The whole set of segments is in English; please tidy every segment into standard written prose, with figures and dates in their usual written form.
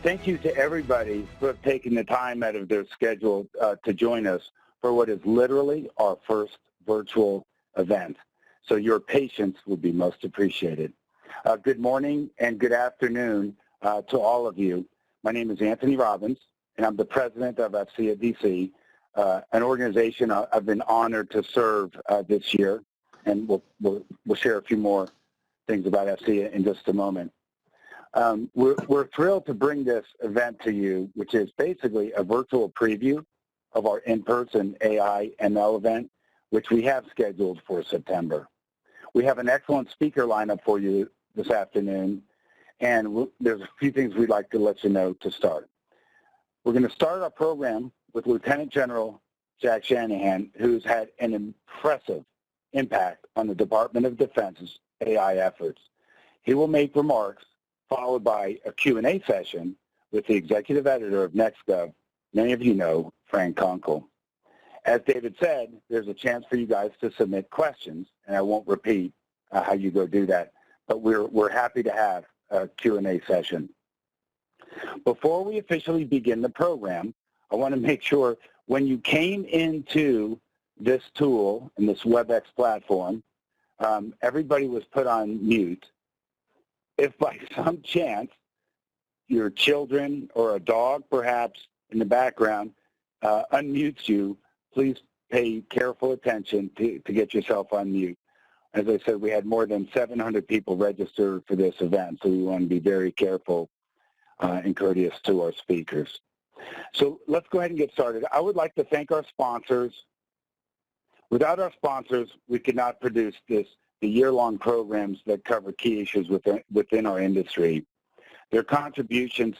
Thank you to everybody who have taken the time out of their schedule to join us for what is literally our first virtual event. So your patience would be most appreciated. Good morning and good afternoon to all of you. My name is Anthony Robbins, and I'm the president of AFCEA DC, an organization I've been honored to serve this year, and we'll share a few more things about AFCEA in just a moment. We're thrilled to bring this event to you, which is basically a virtual preview of our in-person AI/ML event, which we have scheduled for September. We have an excellent speaker lineup for you this afternoon, and there's a few things we'd like to let you know to start. We're going to start our program with Lieutenant General Jack Shanahan, who's had an impressive impact on the Department of Defense's AI efforts. He will make remarks, followed by a Q&A session with the executive editor of NextGov, many of you know, Frank Conkle. As David said, there's a chance for you guys to submit questions, and I won't repeat how you go do that, but we're happy to have a Q&A session. Before we officially begin the program, I want to make sure when you came into this tool and this WebEx platform, everybody was put on mute. If by some chance your children or a dog perhaps in the background unmutes you, please pay careful attention to get yourself on mute. As I said, we had more than 700 people register for this event, so we want to be very careful and courteous to our speakers. So let's go ahead and get started. I would like to thank our sponsors. Without our sponsors, we could not produce the year-long programs that cover key issues within our industry. Their contributions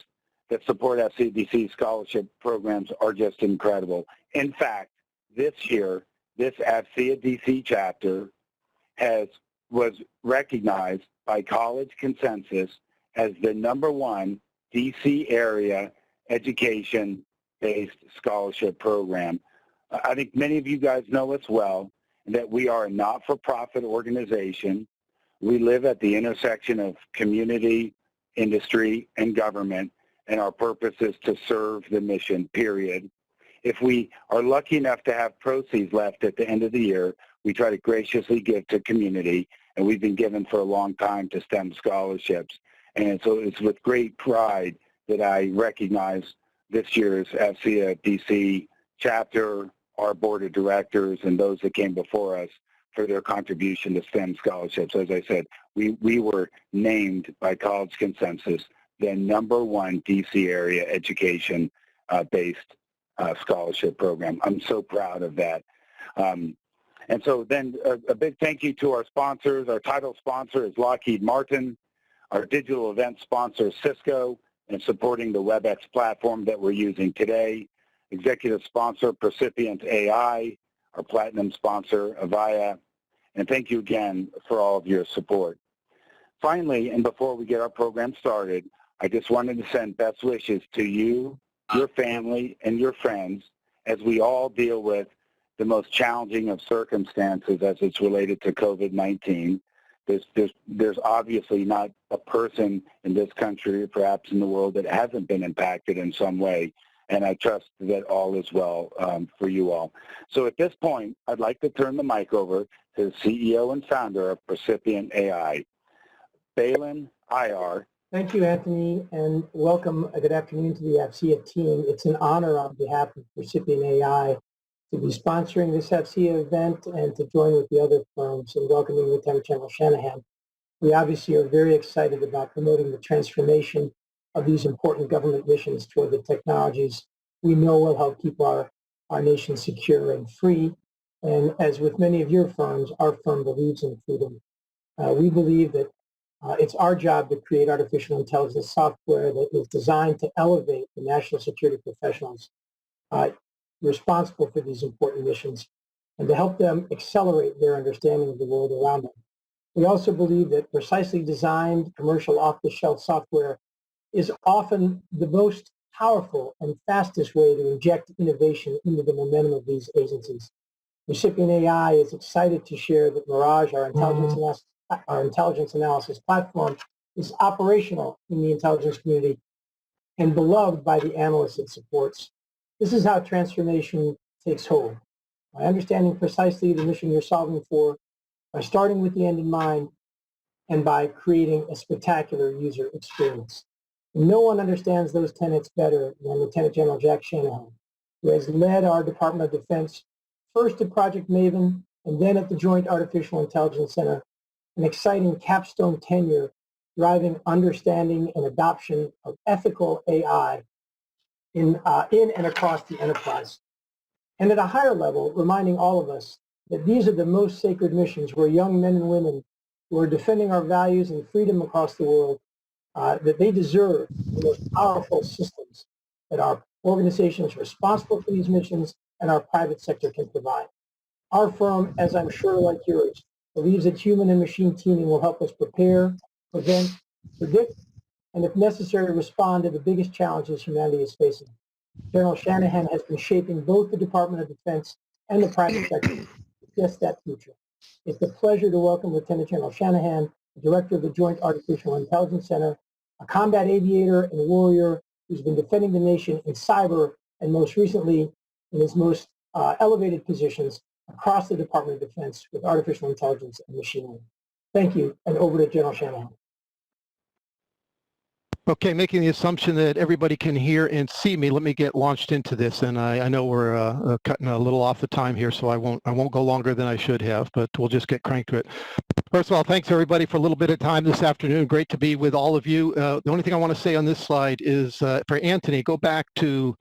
that support AFCEA DC scholarship programs are just incredible. In fact, this year, this AFCEA DC chapter was recognized by College Consensus as the #1 DC area education-based scholarship program. I think many of you guys know us well, that we are a not-for-profit organization. We live at the intersection of community, industry, and government, and our purpose is to serve the mission, period. If we are lucky enough to have proceeds left at the end of the year, we try to graciously give to community, and we've been given for a long time to STEM scholarships. And so it's with great pride that I recognize this year's AFCEA DC chapter, our board of directors, and those that came before us for their contribution to STEM scholarships. As I said, we were named by College Consensus the #1 DC area education-based scholarship program. I'm so proud of that. And so then a big thank you to our sponsors. Our title sponsor is Lockheed Martin. Our digital event sponsor is Cisco, and supporting the WebEx platform that we're using today. Executive sponsor, Percipient AI, our platinum sponsor, Avaya, and thank you again for all of your support. Finally, and before we get our program started, I just wanted to send best wishes to you, your family, and your friends as we all deal with the most challenging of circumstances as it's related to COVID-19. There's obviously not a person in this country or perhaps in the world that hasn't been impacted in some way. And I trust that all is well for you all. So at this point, I'd like to turn the mic over to the CEO and founder of Percipient AI, Balin Ayar. Thank you, Anthony, and welcome. Good afternoon to the AFCEA team. It's an honor on behalf of Percipient AI to be sponsoring this AFCEA event and to join with the other firms in welcoming Lieutenant General Shanahan. We obviously are very excited about promoting the transformation of these important government missions toward the technologies we know will help keep our nation secure and free. And as with many of your firms, our firm believes in freedom. We believe that it's our job to create artificial intelligence software that is designed to elevate the national security professionals responsible for these important missions and to help them accelerate their understanding of the world around them. We also believe that precisely designed commercial off-the-shelf software is often the most powerful and fastest way to inject innovation into the momentum of these agencies. Percipient AI is excited to share that Mirage, our intelligence analysis platform, is operational in the intelligence community and beloved by the analysts it supports. This is how transformation takes hold, by understanding precisely the mission you're solving for, by starting with the end in mind, and by creating a spectacular user experience. And no one understands those tenets better than Lieutenant General Jack Shanahan, who has led our Department of Defense first at Project Maven and then at the Joint Artificial Intelligence Center, an exciting capstone tenure driving understanding and adoption of ethical AI in and across the enterprise. And at a higher level, reminding all of us that these are the most sacred missions where young men and women who are defending our values and freedom across the world, that they deserve the most powerful systems that our organizations responsible for these missions and our private sector can provide. Our firm, as I'm sure like yours, believes that human and machine teaming will help us prepare, prevent, predict, and if necessary, respond to the biggest challenges humanity is facing. General Shanahan has been shaping both the Department of Defense and the private sector with just that future. It's a pleasure to welcome Lieutenant General Shanahan, the Director of the Joint Artificial Intelligence Center, a combat aviator and warrior who's been defending the nation in cyber and most recently in his most elevated positions across the Department of Defense with artificial intelligence and machine learning. Thank you, and over to General Shanahan. Okay, making the assumption that everybody can hear and see me, let me get launched into this. And I know we're cutting a little off the time here, so I won't go longer than I should have, but we'll just get cranked to it. First of all, thanks everybody for a little bit of time this afternoon. Great to be with all of you. The only thing I want to say on this slide is for Anthony, go back to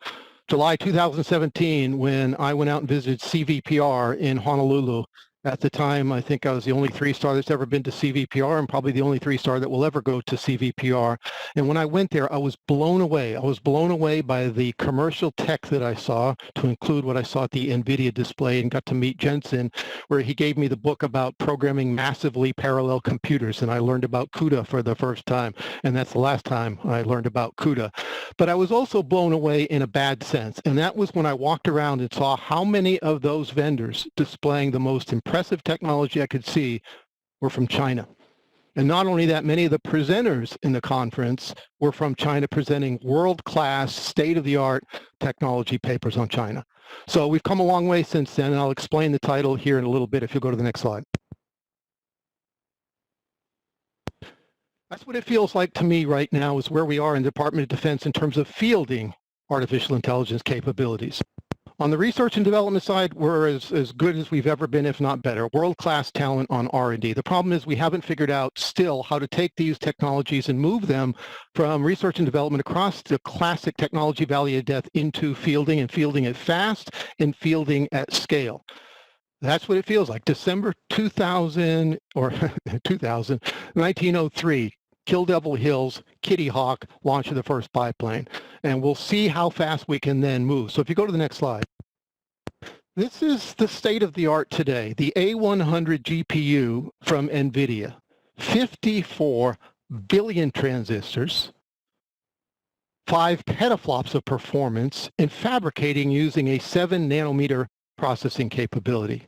July 2017 when I went out and visited CVPR in Honolulu. At the time, I think I was the only 3-star that's ever been to CVPR and probably the only 3-star that will ever go to CVPR. And when I went there, I was blown away. I was blown away by the commercial tech that I saw, to include what I saw at the NVIDIA display, and got to meet Jensen, where he gave me the book about programming massively parallel computers. And I learned about CUDA for the first time. And that's the last time I learned about CUDA. But I was also blown away in a bad sense. And that was when I walked around and saw how many of those vendors displaying the most impressive technology I could see were from China. And not only that, many of the presenters in the conference were from China, presenting world-class, state-of-the-art technology papers on China. So we've come a long way since then, and I'll explain the title here in a little bit if you'll go to the next slide. That's what it feels like to me right now, is where we are in the Department of Defense in terms of fielding artificial intelligence capabilities. On the research and development side, we're as good as we've ever been, if not better. World-class talent on R&D. The problem is we haven't figured out still how to take these technologies and move them from research and development across the classic technology valley of death into fielding, and fielding it fast, and fielding at scale. That's what it feels like. December 2000, or 1903. Kill Devil Hills, Kitty Hawk, launch of the first biplane. And we'll see how fast we can then move. So if you go to the next slide. This is the state of the art today. The A100 GPU from NVIDIA. 54 billion transistors, 5 petaflops of performance, and fabricating using a 7 nanometer processing capability.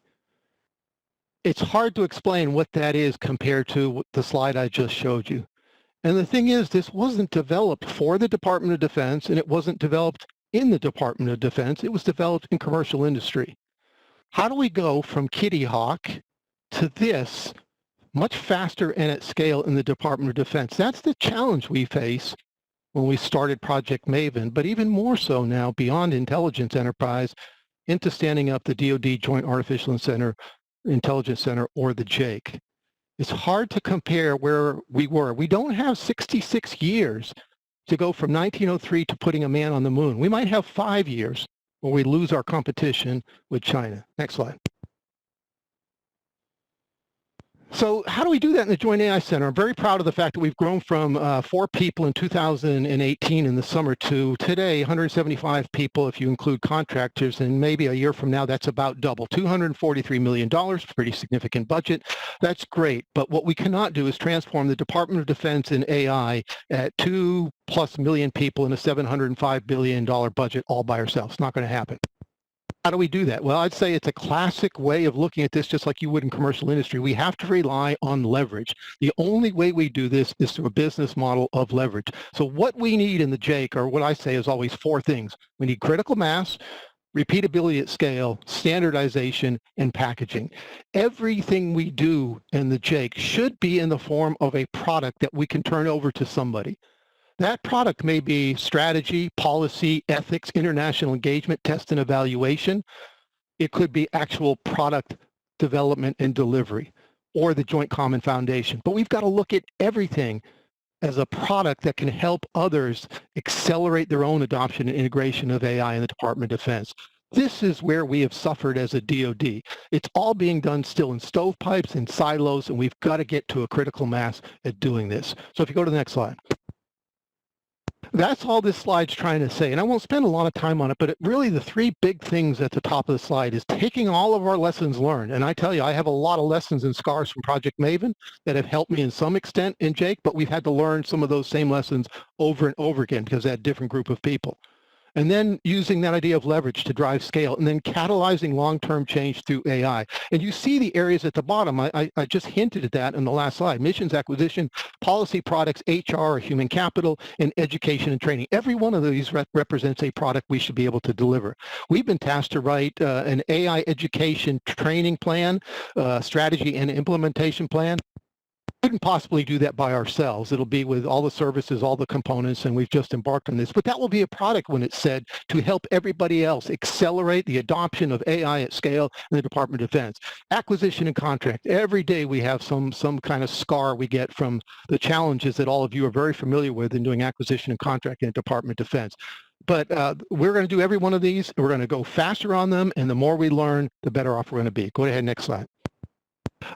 It's hard to explain what that is compared to the slide I just showed you. And the thing is, this wasn't developed for the Department of Defense, and it wasn't developed in the Department of Defense. It was developed in commercial industry. How do we go from Kitty Hawk to this much faster and at scale in the Department of Defense? That's the challenge we face when we started Project Maven, but even more so now beyond intelligence enterprise into standing up the DOD Joint Artificial Intelligence Center, or the JAIC. It's hard to compare where we were. We don't have 66 years to go from 1903 to putting a man on the moon. We might have 5 years where we lose our competition with China. Next slide. So how do we do that in the Joint AI Center? I'm very proud of the fact that we've grown from 4 people in 2018 in the summer to today 175 people if you include contractors, and maybe a year from now that's about double. $243 million, pretty significant budget. That's great, but what we cannot do is transform the Department of Defense in AI at 2+ million people in a $705 billion budget all by ourselves. It's not going to happen. How do we do that? Well, I'd say it's a classic way of looking at this, just like you would in commercial industry. We have to rely on leverage. The only way we do this is through a business model of leverage. So what we need in the JAIC, or what I say is always four things. We need critical mass, repeatability at scale, standardization, and packaging. Everything we do in the JAIC should be in the form of a product that we can turn over to somebody. That product may be strategy, policy, ethics, international engagement, test and evaluation. It could be actual product development and delivery, or the Joint Common Foundation. But we've got to look at everything as a product that can help others accelerate their own adoption and integration of AI in the Department of Defense. This is where we have suffered as a DOD. It's all being done still in stovepipes and silos, and we've got to get to a critical mass at doing this. So if you go to the next slide. That's all this slide's trying to say, and I won't spend a lot of time on it, but really the three big things at the top of the slide is taking all of our lessons learned. And I tell you, I have a lot of lessons and scars from Project Maven that have helped me in some extent in JAIC, but we've had to learn some of those same lessons over and over again because they had a different group of people. And then using that idea of leverage to drive scale, and then catalyzing long-term change through AI. And you see the areas at the bottom. I just hinted at that in the last slide. Missions, acquisition, policy, products, HR, human capital, and education and training. Every one of these represents a product we should be able to deliver. We've been tasked to write an AI education training plan, strategy and implementation plan. Couldn't possibly do that by ourselves. It'll be with all the services, all the components, and we've just embarked on this. But that will be a product, when it's said, to help everybody else accelerate the adoption of AI at scale in the Department of Defense. Acquisition and contract. Every day we have some kind of scar we get from the challenges that all of you are very familiar with in doing acquisition and contract in the Department of Defense. But we're going to do every one of these. We're going to go faster on them, and the more we learn, the better off we're going to be. Go ahead, next slide.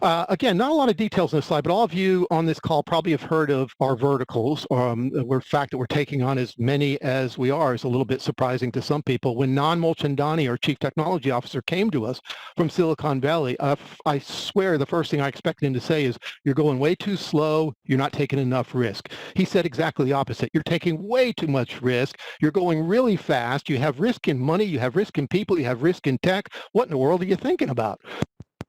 Again, not a lot of details in this slide, but all of you on this call probably have heard of our verticals. The fact that we're taking on as many as we are is a little bit surprising to some people. When Nan Mulchandani, our Chief Technology Officer, came to us from Silicon Valley, I swear the first thing I expected him to say is, you're going way too slow, you're not taking enough risk. He said exactly the opposite. You're taking way too much risk, you're going really fast, you have risk in money, you have risk in people, you have risk in tech. What in the world are you thinking about?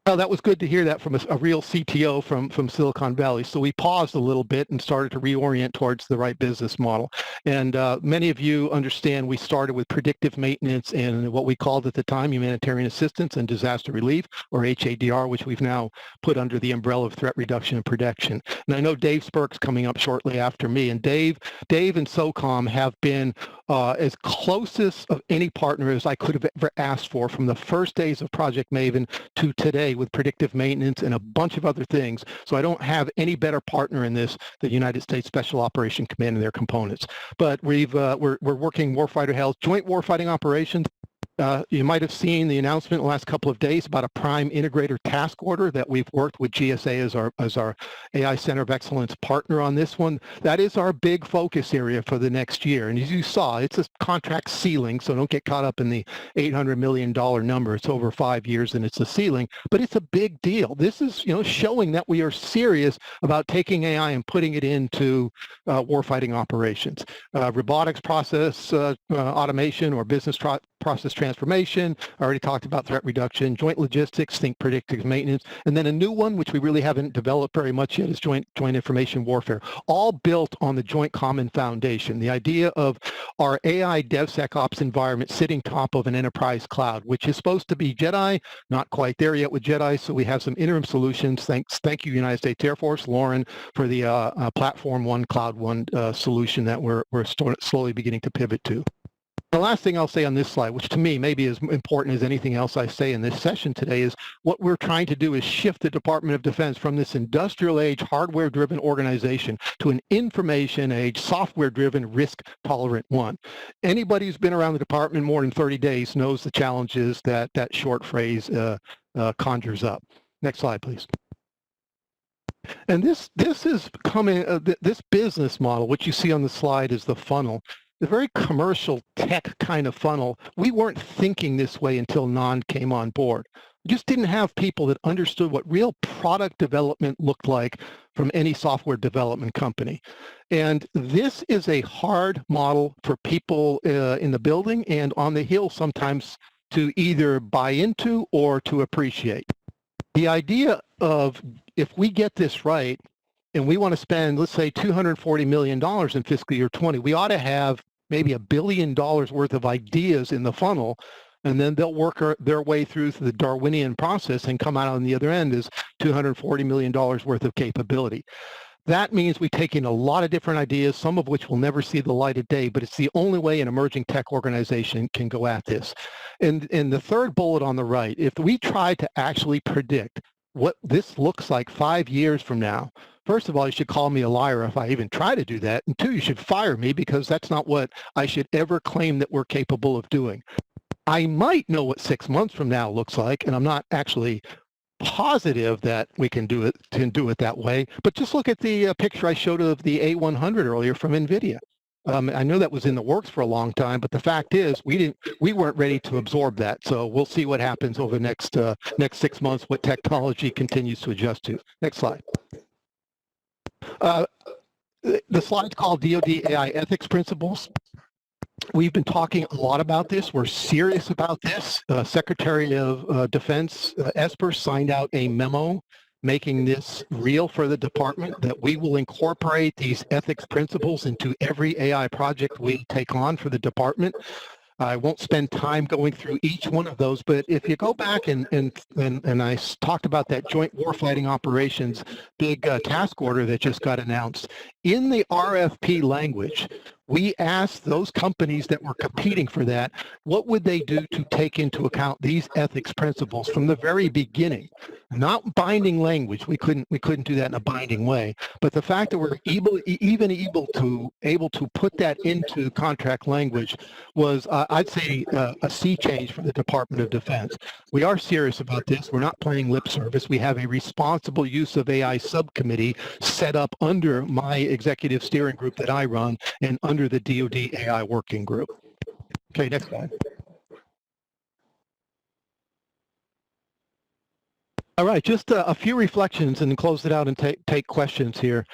Well, that was good to hear that from a real CTO from Silicon Valley. So we paused a little bit and started to reorient towards the right business model. And many of you understand we started with predictive maintenance and what we called at the time humanitarian assistance and disaster relief, or HADR, which we've now put under the umbrella of threat reduction and protection. And I know Dave Spurk's coming up shortly after me. And Dave and SOCOM have been as closest of any partner as I could have ever asked for, from the first days of Project Maven to today, with predictive maintenance and a bunch of other things. So I don't have any better partner in this than the United States Special Operations Command and their components. But we're working warfighter health, joint warfighting operations. You might have seen the announcement in the last couple of days about a prime integrator task order that we've worked with GSA as our AI Center of Excellence partner on this one. That is our big focus area for the next year. And as you saw, it's a contract ceiling, so don't get caught up in the $800 million number. It's over 5 years and it's a ceiling, but it's a big deal. This is, showing that we are serious about taking AI and putting it into warfighting operations. Robotics process automation or business process transformation. I already talked about threat reduction, joint logistics, think predictive maintenance, and then a new one, which we really haven't developed very much yet, is joint information warfare, all built on the Joint Common Foundation. The idea of our AI DevSecOps environment sitting top of an enterprise cloud, which is supposed to be JEDI, not quite there yet with JEDI, so we have some interim solutions. Thank you, United States Air Force, Lauren, for the Platform One, Cloud One solution that we're slowly beginning to pivot to. The last thing I'll say on this slide, which to me may be as important as anything else I say in this session today, is what we're trying to do is shift the Department of Defense from this industrial age, hardware-driven organization to an information age, software-driven, risk-tolerant one. Anybody who's been around the department more than 30 days knows the challenges that short phrase conjures up. Next slide, please. And this is coming. This business model, which you see on the slide, is the funnel. The very commercial tech kind of funnel. We weren't thinking this way until Nan came on board. We just didn't have people that understood what real product development looked like from any software development company. And this is a hard model for people in the building and on the hill sometimes to either buy into or to appreciate. The idea of if we get this right and we want to spend, let's say, $240 million in fiscal year 20, we ought to have maybe $1 billion worth of ideas in the funnel, and then they'll work their way through the Darwinian process and come out on the other end as $240 million worth of capability. That means we take in a lot of different ideas, some of which will never see the light of day, but it's the only way an emerging tech organization can go at this. And the third bullet on the right, if we try to actually predict what this looks like 5 years from now, first of all, you should call me a liar if I even try to do that. And two, you should fire me because that's not what I should ever claim that we're capable of doing. I might know what 6 months from now looks like, and I'm not actually positive that we can do it that way. But just look at the picture I showed of the A100 earlier from NVIDIA. I know that was in the works for a long time, but the fact is we weren't ready to absorb that. So we'll see what happens over the next 6 months, what technology continues to adjust to. Next slide. The slide's called DOD AI Ethics Principles. We've been talking a lot about this. We're serious about this. Secretary of Defense Esper signed out a memo making this real for the department, that we will incorporate these ethics principles into every AI project we take on for the department. I won't spend time going through each one of those, but if you go back and I talked about that Joint Warfighting Operations big task order that just got announced, in the RFP language, we asked those companies that were competing for that, what would they do to take into account these ethics principles from the very beginning? Not binding language, we couldn't do that in a binding way, but the fact that we're able to put that into contract language was, I'd say, a sea change for the Department of Defense. We are serious about this. We're not playing lip service. We have a responsible use of AI subcommittee set up under my executive steering group that I run and under the DOD AI working group. Okay, next slide. All right, just a few reflections and then close it out and take questions here.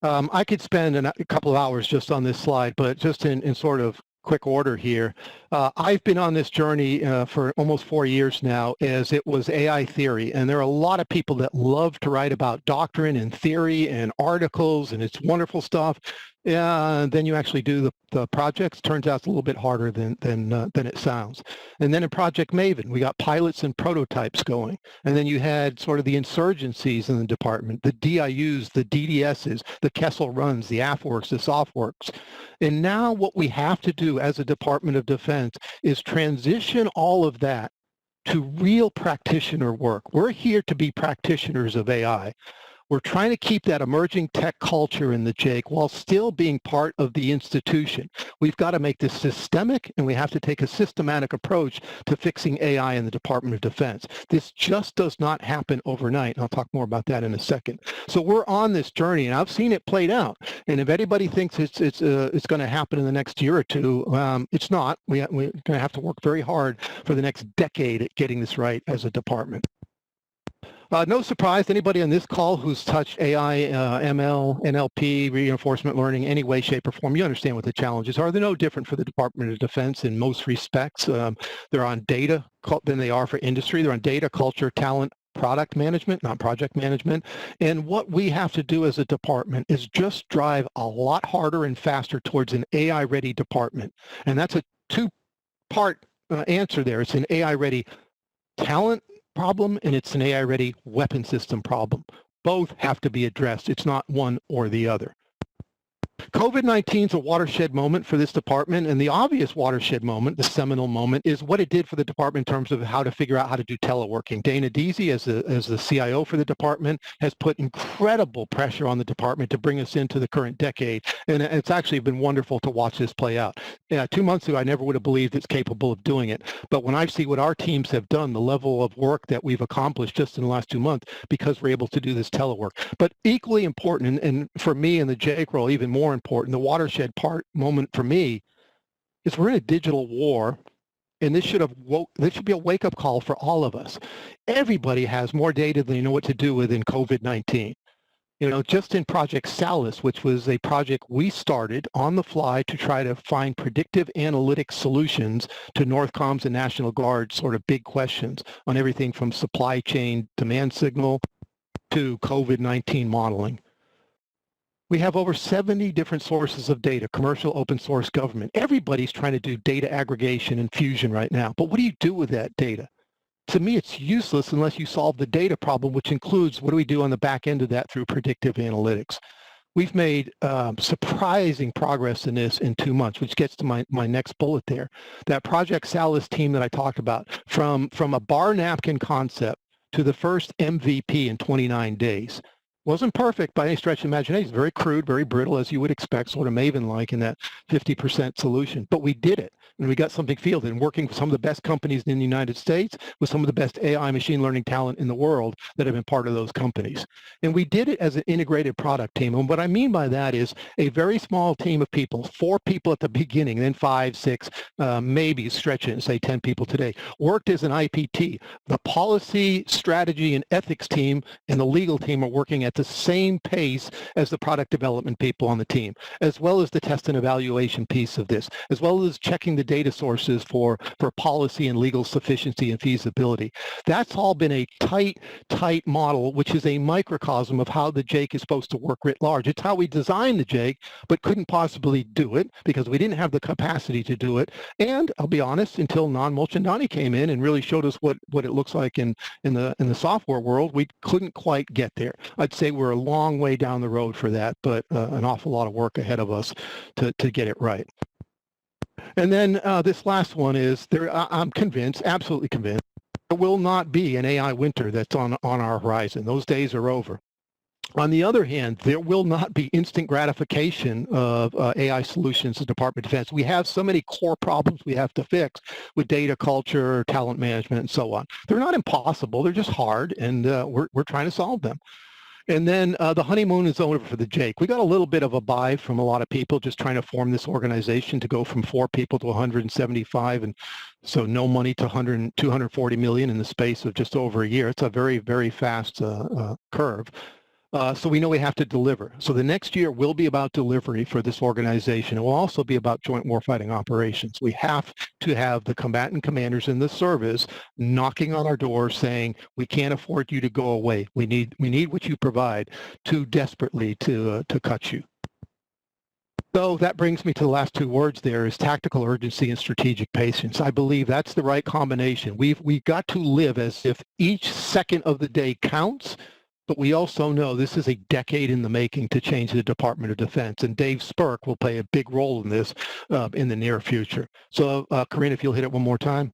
I could spend a couple of hours just on this slide, but just in sort of quick order here. I've been on this journey for almost 4 years now, as it was AI theory, and there are a lot of people that love to write about doctrine and theory and articles, and it's wonderful stuff. Then you actually do the projects. Turns out it's a little bit harder than it sounds. And then in Project Maven, we got pilots and prototypes going. And then you had sort of the insurgencies in the department, the DIUs, the DDSs, the Kessel runs, the AFWorks, the SOFWorks. And now what we have to do as a Department of Defense is transition all of that to real practitioner work. We're here to be practitioners of AI. We're trying to keep that emerging tech culture in the JAIC while still being part of the institution. We've got to make this systemic, and we have to take a systematic approach to fixing AI in the Department of Defense. This just does not happen overnight, and I'll talk more about that in a second. So we're on this journey, and I've seen it played out. And if anybody thinks it's going to happen in the next year or two, it's not. We're going to have to work very hard for the next decade at getting this right as a department. No surprise, anybody on this call who's touched AI, ML, NLP, reinforcement learning, any way, shape, or form, you understand what the challenges are. They're no different for the Department of Defense in most respects. They're on data than they are for industry. They're on data, culture, talent, product management, not project management. And what we have to do as a department is just drive a lot harder and faster towards an AI-ready department. And that's a two-part answer there. It's an AI-ready talent problem, and it's an AI-ready weapon system problem. Both have to be addressed. It's not one or the other. COVID-19 is a watershed moment for this department, and the obvious watershed moment, the seminal moment, is what it did for the department in terms of how to figure out how to do teleworking. Dana Deasy, as the CIO for the department, has put incredible pressure on the department to bring us into the current decade, and it's actually been wonderful to watch this play out. 2 months ago, I never would have believed it's capable of doing it, but when I see what our teams have done, the level of work that we've accomplished just in the last 2 months, because we're able to do this telework. But equally important, and for me in the JAIC role, even more important, the watershed moment for me is we're in a digital war, and this should be a wake-up call for all of us. Everybody has more data than they know what to do with in COVID-19. You know, just in Project Salus, which was a project we started on the fly to try to find predictive analytics solutions to Northcoms and National Guard sort of big questions on everything from supply chain demand signal to COVID-19 modeling. We have over 70 different sources of data, commercial, open source, government. Everybody's trying to do data aggregation and fusion right now. But what do you do with that data? To me, it's useless unless you solve the data problem, which includes what do we do on the back end of that through predictive analytics. We've made surprising progress in this in 2 months, which gets to my next bullet there. That Project Salus team that I talked about, from a bar napkin concept to the first MVP in 29 days. Wasn't perfect by any stretch of imagination. Very crude, very brittle, as you would expect, sort of Maven-like in that 50% solution. But we did it. And we got something fielded and working with some of the best companies in the United States with some of the best AI machine learning talent in the world that have been part of those companies. And we did it as an integrated product team. And what I mean by that is a very small team of people, 4 people at the beginning, then 5, 6, maybe stretch it and say 10 people today, worked as an IPT. The policy, strategy, and ethics team and the legal team are working at the same pace as the product development people on the team, as well as the test and evaluation piece of this, as well as checking the data sources for policy and legal sufficiency and feasibility. That's all been a tight model, which is a microcosm of how the JAIC is supposed to work writ large. It's how we designed the JAIC, but couldn't possibly do it because we didn't have the capacity to do it. And I'll be honest, until Nan Mulchandani came in and really showed us what it looks like in the software world, we couldn't quite get there. I'd say we're a long way down the road for that, but an awful lot of work ahead of us to get it right. And then this last one is, I'm convinced, absolutely convinced, there will not be an AI winter that's on our horizon. Those days are over. On the other hand, there will not be instant gratification of AI solutions in the Department of Defense. We have so many core problems we have to fix with data culture, talent management, and so on. They're not impossible. They're just hard, and we're trying to solve them. And then the honeymoon is over for the JAIC. We got a little bit of a buy from a lot of people just trying to form this organization to go from 4 people to 175, and so no money to 240 million in the space of just over a year. It's a very, very fast curve. So we know we have to deliver. So the next year will be about delivery for this organization. It will also be about joint warfighting operations. We have to have the combatant commanders in the service knocking on our door saying, we can't afford you to go away. We need what you provide too desperately to cut you. So that brings me to the last 2 words there is tactical urgency and strategic patience. I believe that's the right combination. We've got to live as if each second of the day counts, but we also know this is a decade in the making to change the Department of Defense, and Dave Spurk will play a big role in this in the near future. So, Corinne, if you'll hit it one more time.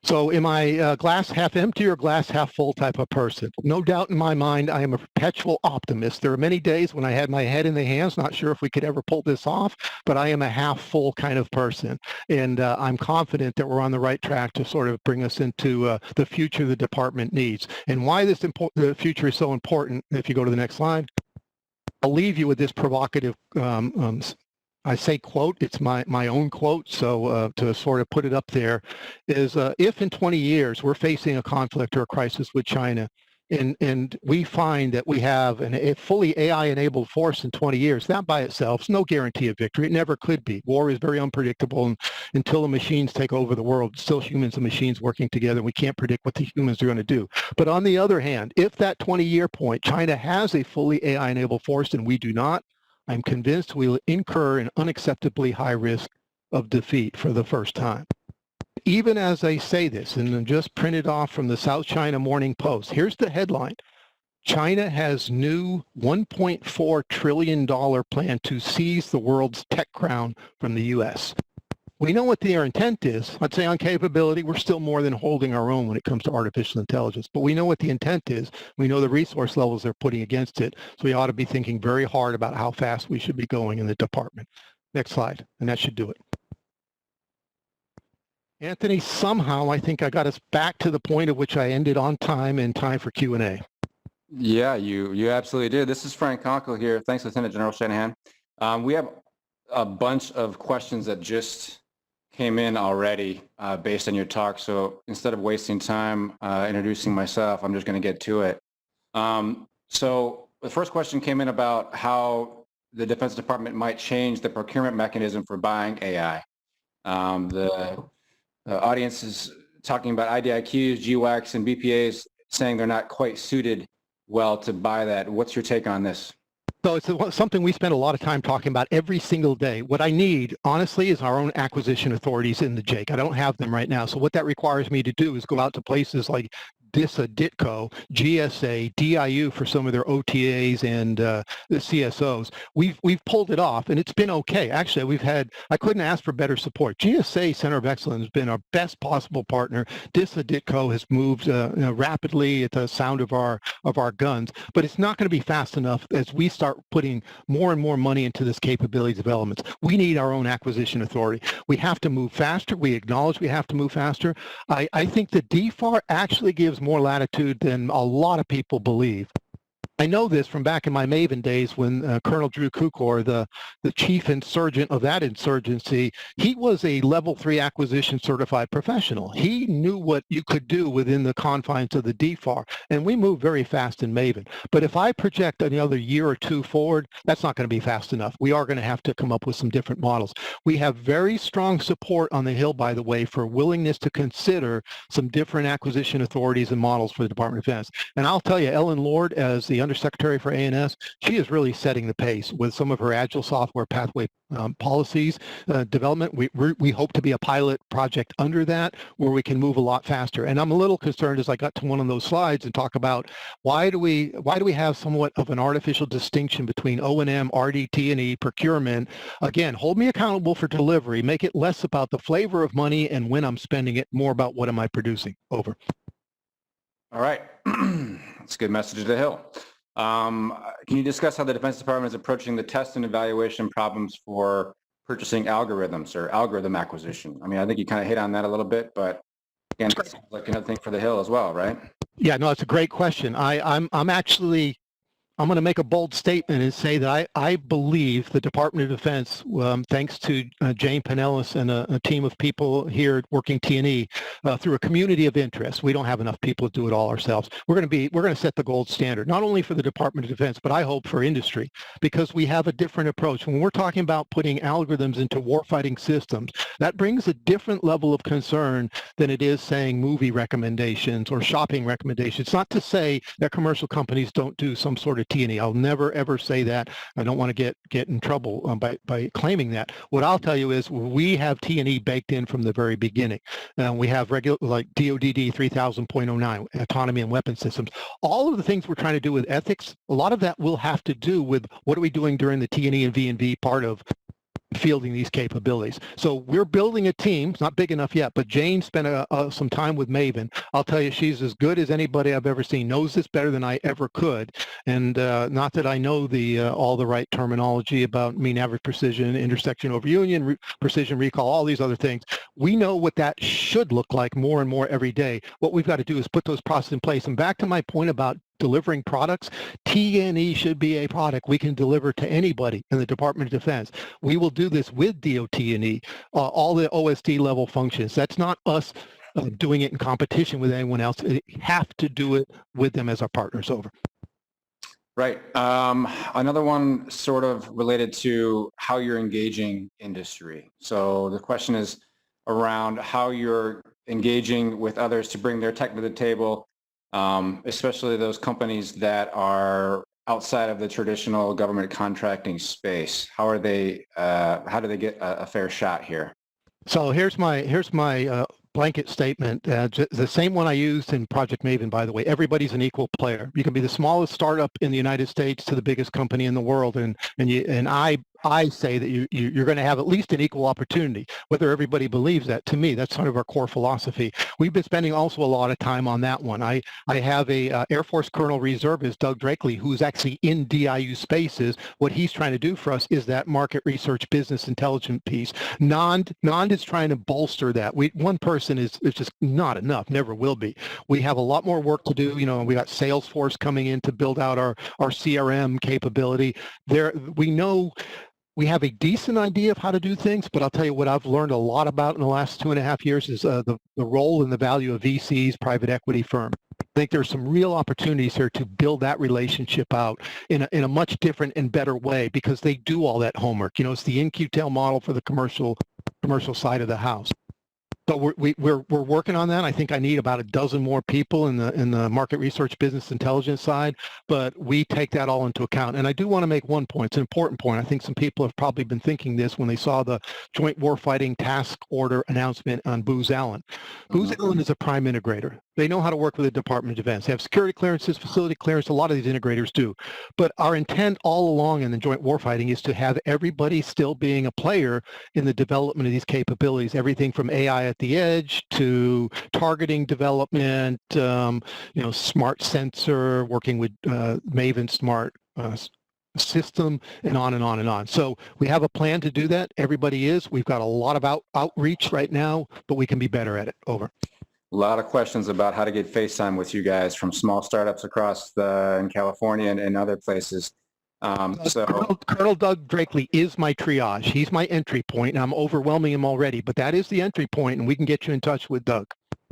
So am I glass half empty or glass half full type of person? No doubt in my mind, I am a perpetual optimist. There are many days when I had my head in the hands, not sure if we could ever pull this off, but I am a half full kind of person. And I'm confident that we're on the right track to sort of bring us into the future the department needs. And why the future is so important, if you go to the next slide, I'll leave you with this provocative I say quote, it's my own quote, so to sort of put it up there, is if in 20 years we're facing a conflict or a crisis with China, and we find that we have a fully AI-enabled force in 20 years, that by itself is no guarantee of victory. It never could be. War is very unpredictable, and until the machines take over the world, it's still humans and machines working together. We can't predict what the humans are going to do. But on the other hand, if that 20-year point, China has a fully AI-enabled force and we do not, I'm convinced we will incur an unacceptably high risk of defeat for the first time. Even as I say this, and I'm just printed off from the South China Morning Post, here's the headline. China has new $1.4 trillion plan to seize the world's tech crown from the U.S. We know what their intent is. I'd say on capability, we're still more than holding our own when it comes to artificial intelligence. But we know what the intent is. We know the resource levels they're putting against it. So we ought to be thinking very hard about how fast we should be going in the department. Next slide, and that should do it. Anthony, somehow I think I got us back to the point at which I ended on time and time for Q&A. Yeah, you absolutely did. This is Frank Conkle here. Thanks, Lieutenant General Shanahan. We have a bunch of questions that just came in already based on your talk. So instead of wasting time introducing myself, I'm just going to get to it. So the first question came in about how the Defense Department might change the procurement mechanism for buying AI. The audience is talking about IDIQs, GWACs, and BPAs, saying they're not quite suited well to buy that. What's your take on this? So it's something we spend a lot of time talking about every single day. What I need, honestly, is our own acquisition authorities in the JAIC. I don't have them right now. So what that requires me to do is go out to places like DISA, DITCO, GSA, DIU for some of their OTAs and the CSOs. We've pulled it off, and it's been okay. Actually, I couldn't ask for better support. GSA Center of Excellence has been our best possible partner. DISA, DITCO has moved rapidly at the sound of our guns, but it's not going to be fast enough as we start putting more and more money into this capability developments. We need our own acquisition authority. We have to move faster. We acknowledge we have to move faster. I think the DFAR actually gives more latitude than a lot of people believe. I know this from back in my Maven days when Colonel Drew Kukor, the chief insurgent of that insurgency, he was a level 3 acquisition certified professional. He knew what you could do within the confines of the DFAR, and we move very fast in Maven. But if I project another year or two forward, that's not going to be fast enough. We are going to have to come up with some different models. We have very strong support on the Hill, by the way, for willingness to consider some different acquisition authorities and models for the Department of Defense. And I'll tell you, Ellen Lord, as the Undersecretary for A&S, she is really setting the pace with some of her agile software pathway policies development. We hope to be a pilot project under that where we can move a lot faster. And I'm a little concerned as I got to one of those slides and talk about why do we have somewhat of an artificial distinction between O&M, RDT&E, procurement. Again, hold me accountable for delivery. Make it less about the flavor of money and when I'm spending it, more about what am I producing. Over. All right. That's a good message to the Hill. Can you discuss how the Defense Department is approaching the test and evaluation problems for purchasing algorithms or algorithm acquisition? I mean, I think you kind of hit on that a little bit, but again, it's like another thing for the Hill as well, right? Yeah, no, it's a great question. I'm going to make a bold statement and say that I believe the Department of Defense, thanks to Jane Pinellas and a team of people here working T&E, through a community of interest. We don't have enough people to do it all ourselves. We're going to set the gold standard, not only for the Department of Defense, but I hope for industry, because we have a different approach. When we're talking about putting algorithms into warfighting systems, that brings a different level of concern than it is saying movie recommendations or shopping recommendations. It's not to say that commercial companies don't do some sort of T&E. I'll never ever say that. I don't want to get in trouble by claiming that. What I'll tell you is we have T&E baked in from the very beginning. We have regular like DOD 3000.09, autonomy and weapon systems. All of the things we're trying to do with ethics, a lot of that will have to do with what are we doing during the T&E and V&V part of fielding these capabilities. So we're building a team. It's not big enough yet, but Jane spent some time with Maven. I'll tell you, she's as good as anybody I've ever seen, knows this better than I ever could. And not that I know all the right terminology about mean average precision, intersection over union, precision recall, all these other things. We know what that should look like more and more every day. What we've got to do is put those processes in place. And back to my point about delivering products, T&E should be a product we can deliver to anybody in the Department of Defense. We will do this with DOT&E, all the OSD level functions. That's not us doing it in competition with anyone else. We have to do it with them as our partners. Over. Right. Another one sort of related to how you're engaging industry. So the question is around how you're engaging with others to bring their tech to the table, especially those companies that are outside of the traditional government contracting space. How do they get a fair shot here? So here's my blanket statement, the same one I used in Project Maven, by the way. Everybody's an equal player. You can be the smallest startup in the United States to the biggest company in the world, and I say that you're going to have at least an equal opportunity. Whether everybody believes that, to me, that's sort of our core philosophy. We've been spending also a lot of time on that one. I have a Air Force Colonel Reservist, Doug Drakely, who's actually in DIU spaces. What he's trying to do for us is that market research, business intelligence piece. Nand is trying to bolster that. One person is just not enough, never will be. We have a lot more work to do. You know, we got Salesforce coming in to build out our CRM capability. We know we have a decent idea of how to do things, but I'll tell you what I've learned a lot about in the last 2.5 years is the role and the value of VCs, private equity firms. I think there's some real opportunities here to build that relationship out in a much different and better way because they do all that homework. It's the in-Q-tail model for the commercial side of the house. So we're working on that. I think I need about a dozen more people in the market research business intelligence side, but we take that all into account. And I do want to make one point. It's an important point. I think some people have probably been thinking this when they saw the Joint Warfighting Task Order announcement on Booz Allen. Booz Allen is a prime integrator. They know how to work with the Department of Defense. They have security clearances, facility clearance. A lot of these integrators do. But our intent all along in the joint warfighting is to have everybody still being a player in the development of these capabilities, everything from AI at the edge to targeting development, smart sensor, working with Maven smart system, and on and on and on. So we have a plan to do that. Everybody is. We've got a lot of outreach right now, but we can be better at it. Over. A lot of questions about how to get FaceTime with you guys from small startups across in California and other places. Colonel Doug Drakely is my triage. He's my entry point, and I'm overwhelming him already, but that is the entry point, and we can get you in touch with Doug.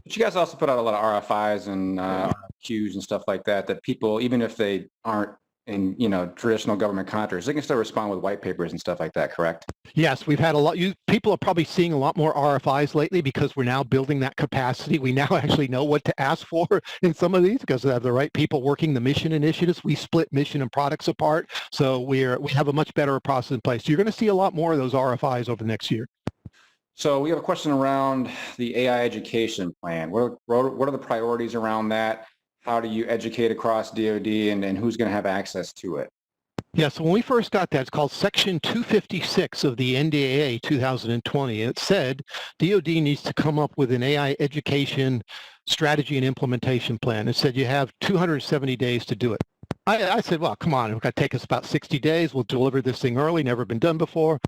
But you guys also put out a lot of RFIs and RFQs and stuff like that people, even if they aren't in traditional government contractors, they can still respond with white papers and stuff like that, correct? Yes, we've had a lot. People are probably seeing a lot more RFIs lately because we're now building that capacity. We now actually know what to ask for in some of these because we have the right people working the mission initiatives. We split mission and products apart, so we have a much better process in place. So you're going to see a lot more of those RFIs over the next year. So we have a question around the AI education plan. What are the priorities around that? How do you educate across DOD and who's going to have access to it? Yeah, so when we first got that, it's called Section 256 of the NDAA 2020. It said DOD needs to come up with an AI education strategy and implementation plan. It said you have 270 days to do it. I said, well, come on, it's going to take us about 60 days. We'll deliver this thing early, never been done before.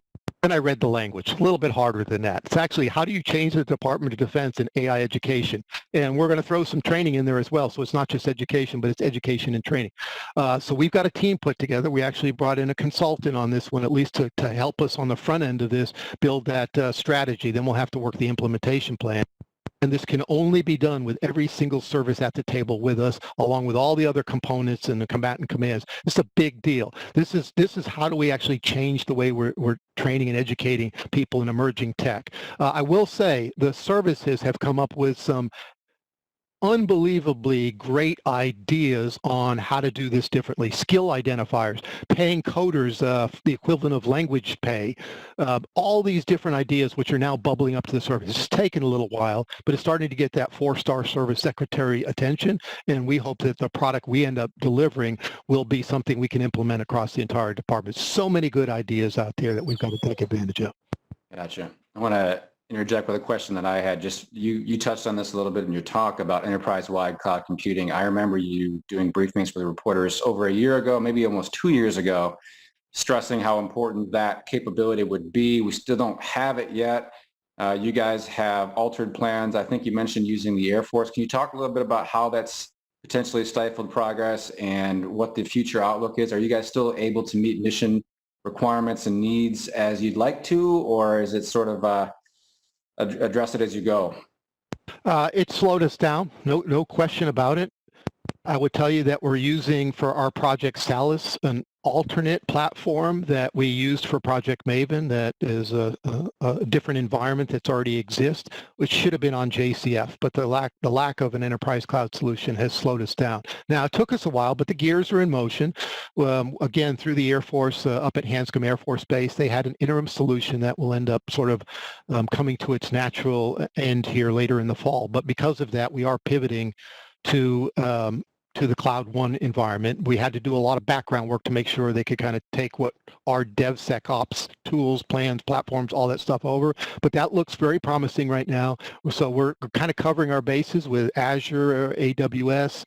Then I read the language, a little bit harder than that. It's actually, how do you change the Department of Defense in AI education? And we're going to throw some training in there as well. So it's not just education, but it's education and training. So we've got a team put together. We actually brought in a consultant on this one, at least to help us on the front end of this, build that strategy. Then we'll have to work the implementation plan. And this can only be done with every single service at the table with us, along with all the other components and the combatant commands. It's a big deal. This is how do we actually change the way we're training and educating people in emerging tech. I will say the services have come up with some unbelievably great ideas on how to do this differently. Skill identifiers, paying coders the equivalent of language pay, all these different ideas which are now bubbling up to the surface. It's taken a little while, but it's starting to get that 4-star service secretary attention, and we hope that the product we end up delivering will be something we can implement across the entire department. So many good ideas out there that we've got to take advantage of. Gotcha. I want to interject with a question that I had. Just you touched on this a little bit in your talk about enterprise-wide cloud computing. I remember you doing briefings for the reporters over a year ago, maybe almost 2 years ago, stressing how important that capability would be. We still don't have it yet. You guys have altered plans. I think you mentioned using the Air Force. Can you talk a little bit about how that's potentially stifled progress and what the future outlook is? Are you guys still able to meet mission requirements and needs as you'd like to, or is it sort of address it as you go? It slowed us down, no question about it. I would tell you that we're using for our Project Salus an alternate platform that we used for Project Maven that is a different environment that's already exists, which should have been on JCF, but the lack of an enterprise cloud solution has slowed us down. Now, it took us a while, but the gears are in motion. Again, through the Air Force, up at Hanscom Air Force Base, they had an interim solution that will end up sort of coming to its natural end here later in the fall. But because of that, we are pivoting to the Cloud One environment. We had to do a lot of background work to make sure they could kind of take what our DevSecOps tools, plans, platforms, all that stuff over. But that looks very promising right now. So we're kind of covering our bases with Azure, AWS.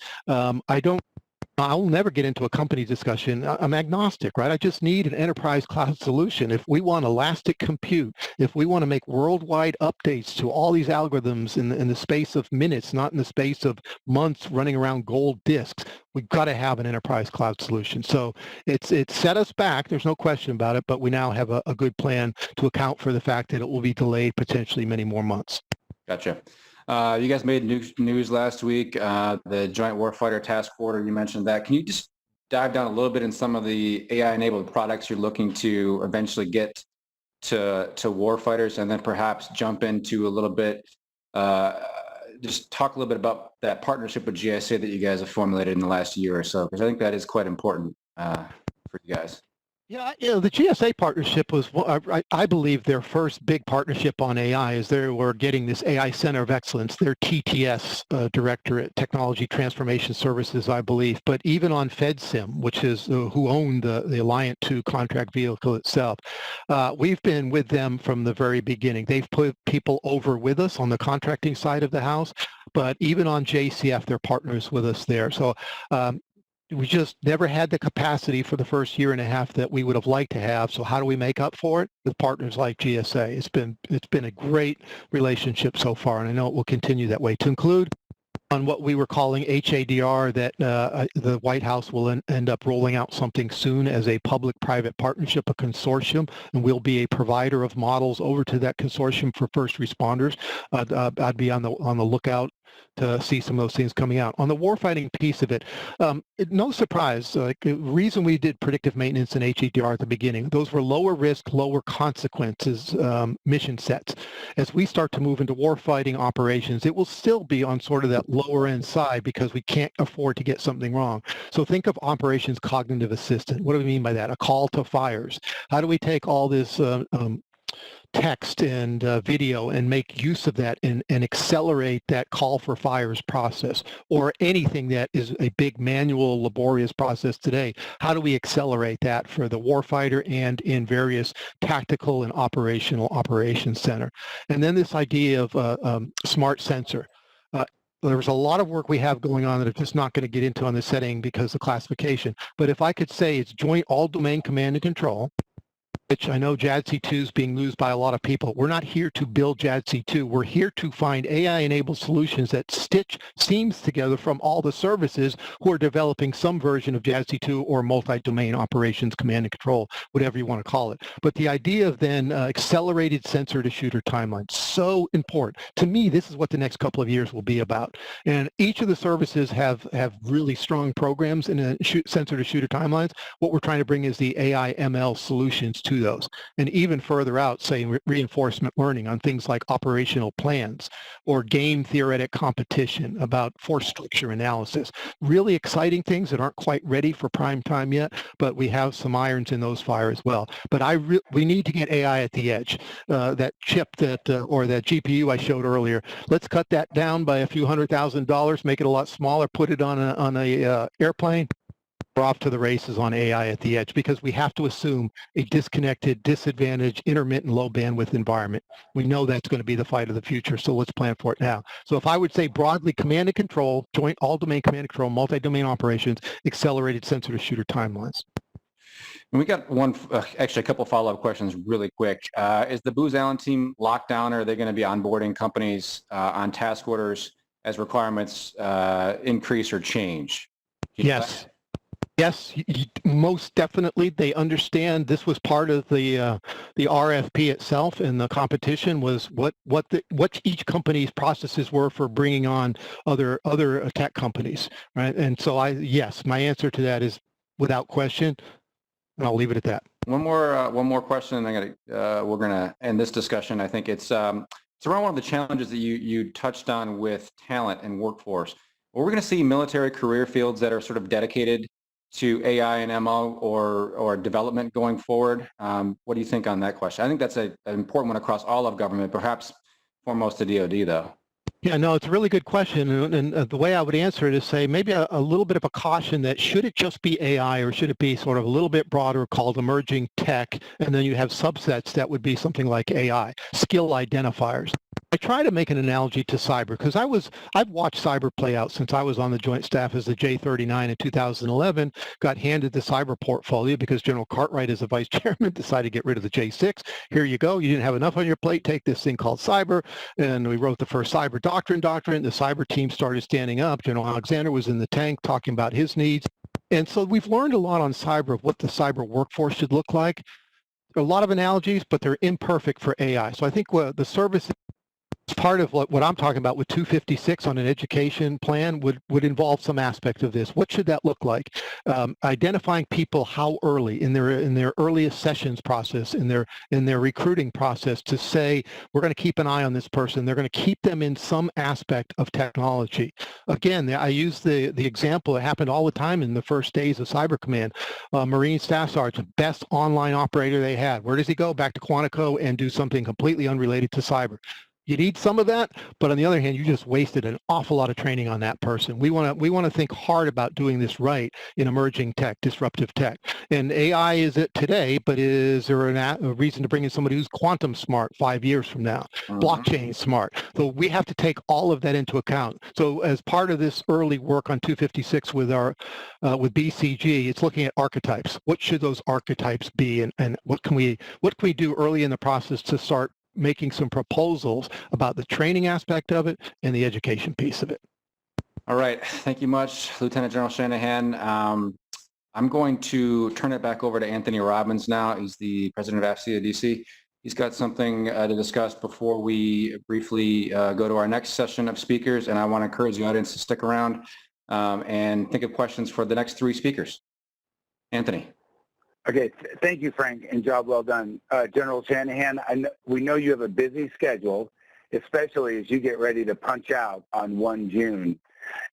I'll never get into a company discussion. I'm agnostic, right? I just need an enterprise cloud solution. If we want elastic compute, if we want to make worldwide updates to all these algorithms in the space of minutes, not in the space of months running around gold disks, we've got to have an enterprise cloud solution. So it's set us back. There's no question about it, but we now have a good plan to account for the fact that it will be delayed potentially many more months. Gotcha. You guys made news last week, the Joint Warfighter Task Order, you mentioned that. Can you just dive down a little bit in some of the AI-enabled products you're looking to eventually get to warfighters, and then perhaps jump into a little bit, just talk a little bit about that partnership with JAIC that you guys have formulated in the last year or so, because I think that is quite important for you guys. Yeah, the GSA partnership was, I believe, their first big partnership on AI, as they were getting this AI Center of Excellence, their TTS Directorate, Technology Transformation Services, I believe. But even on FedSim, which is who owned the Alliant 2 contract vehicle itself, we've been with them from the very beginning. They've put people over with us on the contracting side of the house, but even on JCF, they're partners with us there. So we just never had the capacity for the first year and a half that we would have liked to have. So how do we make up for it? With partners like GSA. It's been a great relationship so far, and I know it will continue that way. To include on what we were calling HADR, that the White House will end up rolling out something soon as a public-private partnership, a consortium, and we'll be a provider of models over to that consortium for first responders. I'd be on the lookout to see some of those things coming out. On the warfighting piece of it, no surprise, the reason we did predictive maintenance and HADR at the beginning, those were lower risk, lower consequences mission sets. As we start to move into warfighting operations, it will still be on sort of that lower end side because we can't afford to get something wrong. So think of operations cognitive assistant. What do we mean by that? A call to fires. How do we take all this text and video and make use of that and accelerate that call for fires process, or anything that is a big manual laborious process today? How do we accelerate that for the warfighter and in various tactical and operations center? And then this idea of smart sensor. There's a lot of work we have going on that I'm just not going to get into on this setting because of classification. But if I could say, it's joint all-domain command and control, which I know JADC2 is being used by a lot of people. We're not here to build JADC2. We're here to find AI-enabled solutions that stitch seams together from all the services who are developing some version of JADC2 or multi-domain operations, command and control, whatever you want to call it. But the idea of then accelerated sensor-to-shooter timelines, so important. To me, this is what the next couple of years will be about. And each of the services have really strong programs in sensor-to-shooter timelines. What we're trying to bring is the AI/ML solutions to those, and even further out, say reinforcement learning on things like operational plans or game theoretic competition about force structure analysis. Really exciting things that aren't quite ready for prime time yet, but we have some irons in those fire as well. But we need to get AI at the edge. That chip or that GPU I showed earlier, let's cut that down by a few $100,000, make it a lot smaller, put it on a airplane. We're off to the races on AI at the edge, because we have to assume a disconnected, disadvantaged, intermittent, low bandwidth environment. We know that's going to be the fight of the future, so let's plan for it now. So if I would say broadly, command and control, joint all-domain command and control, multi-domain operations, accelerated sensor-to-shooter timelines. And we got actually a couple follow-up questions really quick. Is the Booz Allen team locked down, or are they going to be onboarding companies on task orders as requirements increase or change? Yes. Yes, most definitely. They understand this was part of the RFP itself, and the competition was what each company's processes were for bringing on other tech companies, right? And so yes, my answer to that is without question, and I'll leave it at that. One more question, and we're gonna end this discussion. I think it's around one of the challenges that you touched on with talent and workforce. We're going to see military career fields that are sort of dedicated to AI and ML or development going forward. What do you think on that question? I think that's an important one across all of government, perhaps foremost the DOD though. Yeah, no, it's a really good question. And the way I would answer it is say maybe a little bit of a caution that should it just be AI, or should it be sort of a little bit broader called emerging tech, and then you have subsets that would be something like AI, skill identifiers. I try to make an analogy to cyber because I've watched cyber play out since I was on the Joint Staff as the J39 in 2011, got handed the cyber portfolio because General Cartwright as the Vice Chairman decided to get rid of the J6. Here you go. You didn't have enough on your plate. Take this thing called cyber. And we wrote the first cyber doctrine. The cyber team started standing up. General Alexander was in the tank talking about his needs. And so we've learned a lot on cyber of what the cyber workforce should look like. There are a lot of analogies, but they're imperfect for AI. So I think the service part of what I'm talking about with 256 on an education plan would involve some aspect of this. What should that look like? Identifying people how early in their earliest sessions process, in their recruiting process to say, we're going to keep an eye on this person. They're going to keep them in some aspect of technology. Again, I use the example that happened all the time in the first days of Cyber Command. Marine Staff Sergeant, best online operator they had. Where does he go? Back to Quantico and do something completely unrelated to cyber. You need some of that, but on the other hand, you just wasted an awful lot of training on that person. We want to think hard about doing this right in emerging tech, disruptive tech. And AI is it today, but is there a reason to bring in somebody who's quantum smart 5 years from now, blockchain smart? So we have to take all of that into account. So as part of this early work on 256 with with BCG, it's looking at archetypes. What should those archetypes be, and what can we do early in the process to start making some proposals about the training aspect of it and the education piece of it. All right. Thank you much, Lieutenant General Shanahan. I'm going to turn it back over to Anthony Robbins now. He's the president of AFCEA DC. He's got something to discuss before we briefly go to our next session of speakers, and I want to encourage the audience to stick around and think of questions for the next three speakers. Anthony. Okay, thank you, Frank, and job well done. General Shanahan, we know you have a busy schedule, especially as you get ready to punch out on 1 June.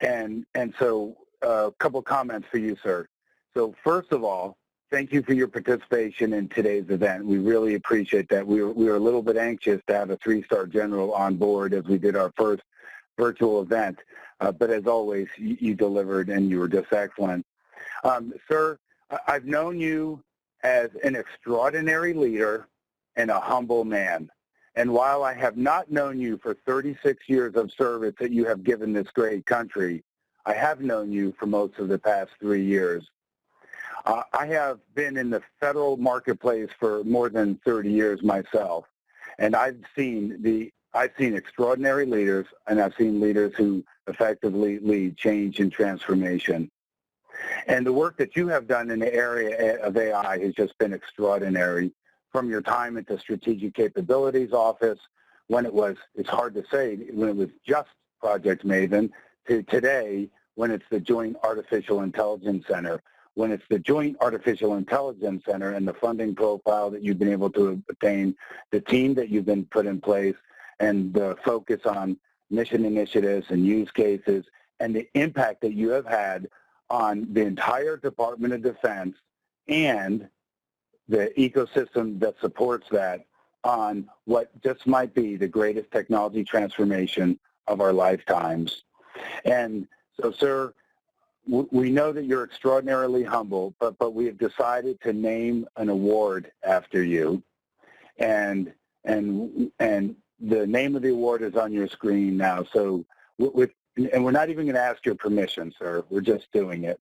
And so a couple comments for you, sir. So first of all, thank you for your participation in today's event. We really appreciate that. We were a little bit anxious to have a 3-star general on board as we did our first virtual event. But as always, you delivered and you were just excellent. Sir, I've known you as an extraordinary leader and a humble man. And while I have not known you for 36 years of service that you have given this great country, I have known you for most of the past 3 years. I have been in the federal marketplace for more than 30 years myself, and I've seen extraordinary leaders, and I've seen leaders who effectively lead change and transformation. And the work that you have done in the area of AI has just been extraordinary. From your time at the Strategic Capabilities Office, when it's hard to say, when it was just Project Maven, to today, when it's the Joint Artificial Intelligence Center. When it's the Joint Artificial Intelligence Center and the funding profile that you've been able to obtain, the team that you've been put in place, and the focus on mission initiatives and use cases, and the impact that you have had on the entire Department of Defense and the ecosystem that supports that on what just might be the greatest technology transformation of our lifetimes. And so, sir, we know that you're extraordinarily humble, but we have decided to name an award after you. And the name of the award is on your screen now. So and we're not even going to ask your permission, sir. We're just doing it.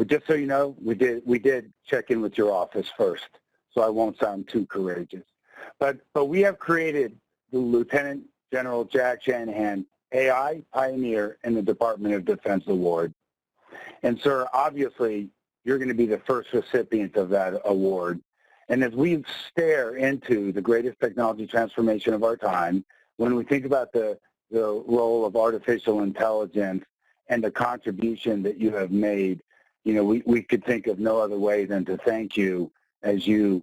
Just so you know, we did check in with your office first, so I won't sound too courageous. But we have created the Lieutenant General Jack Shanahan AI Pioneer in the Department of Defense Award. And, sir, obviously, you're going to be the first recipient of that award. And as we stare into the greatest technology transformation of our time, when we think about the role of artificial intelligence and the contribution that you have made, you know, we could think of no other way than to thank you as you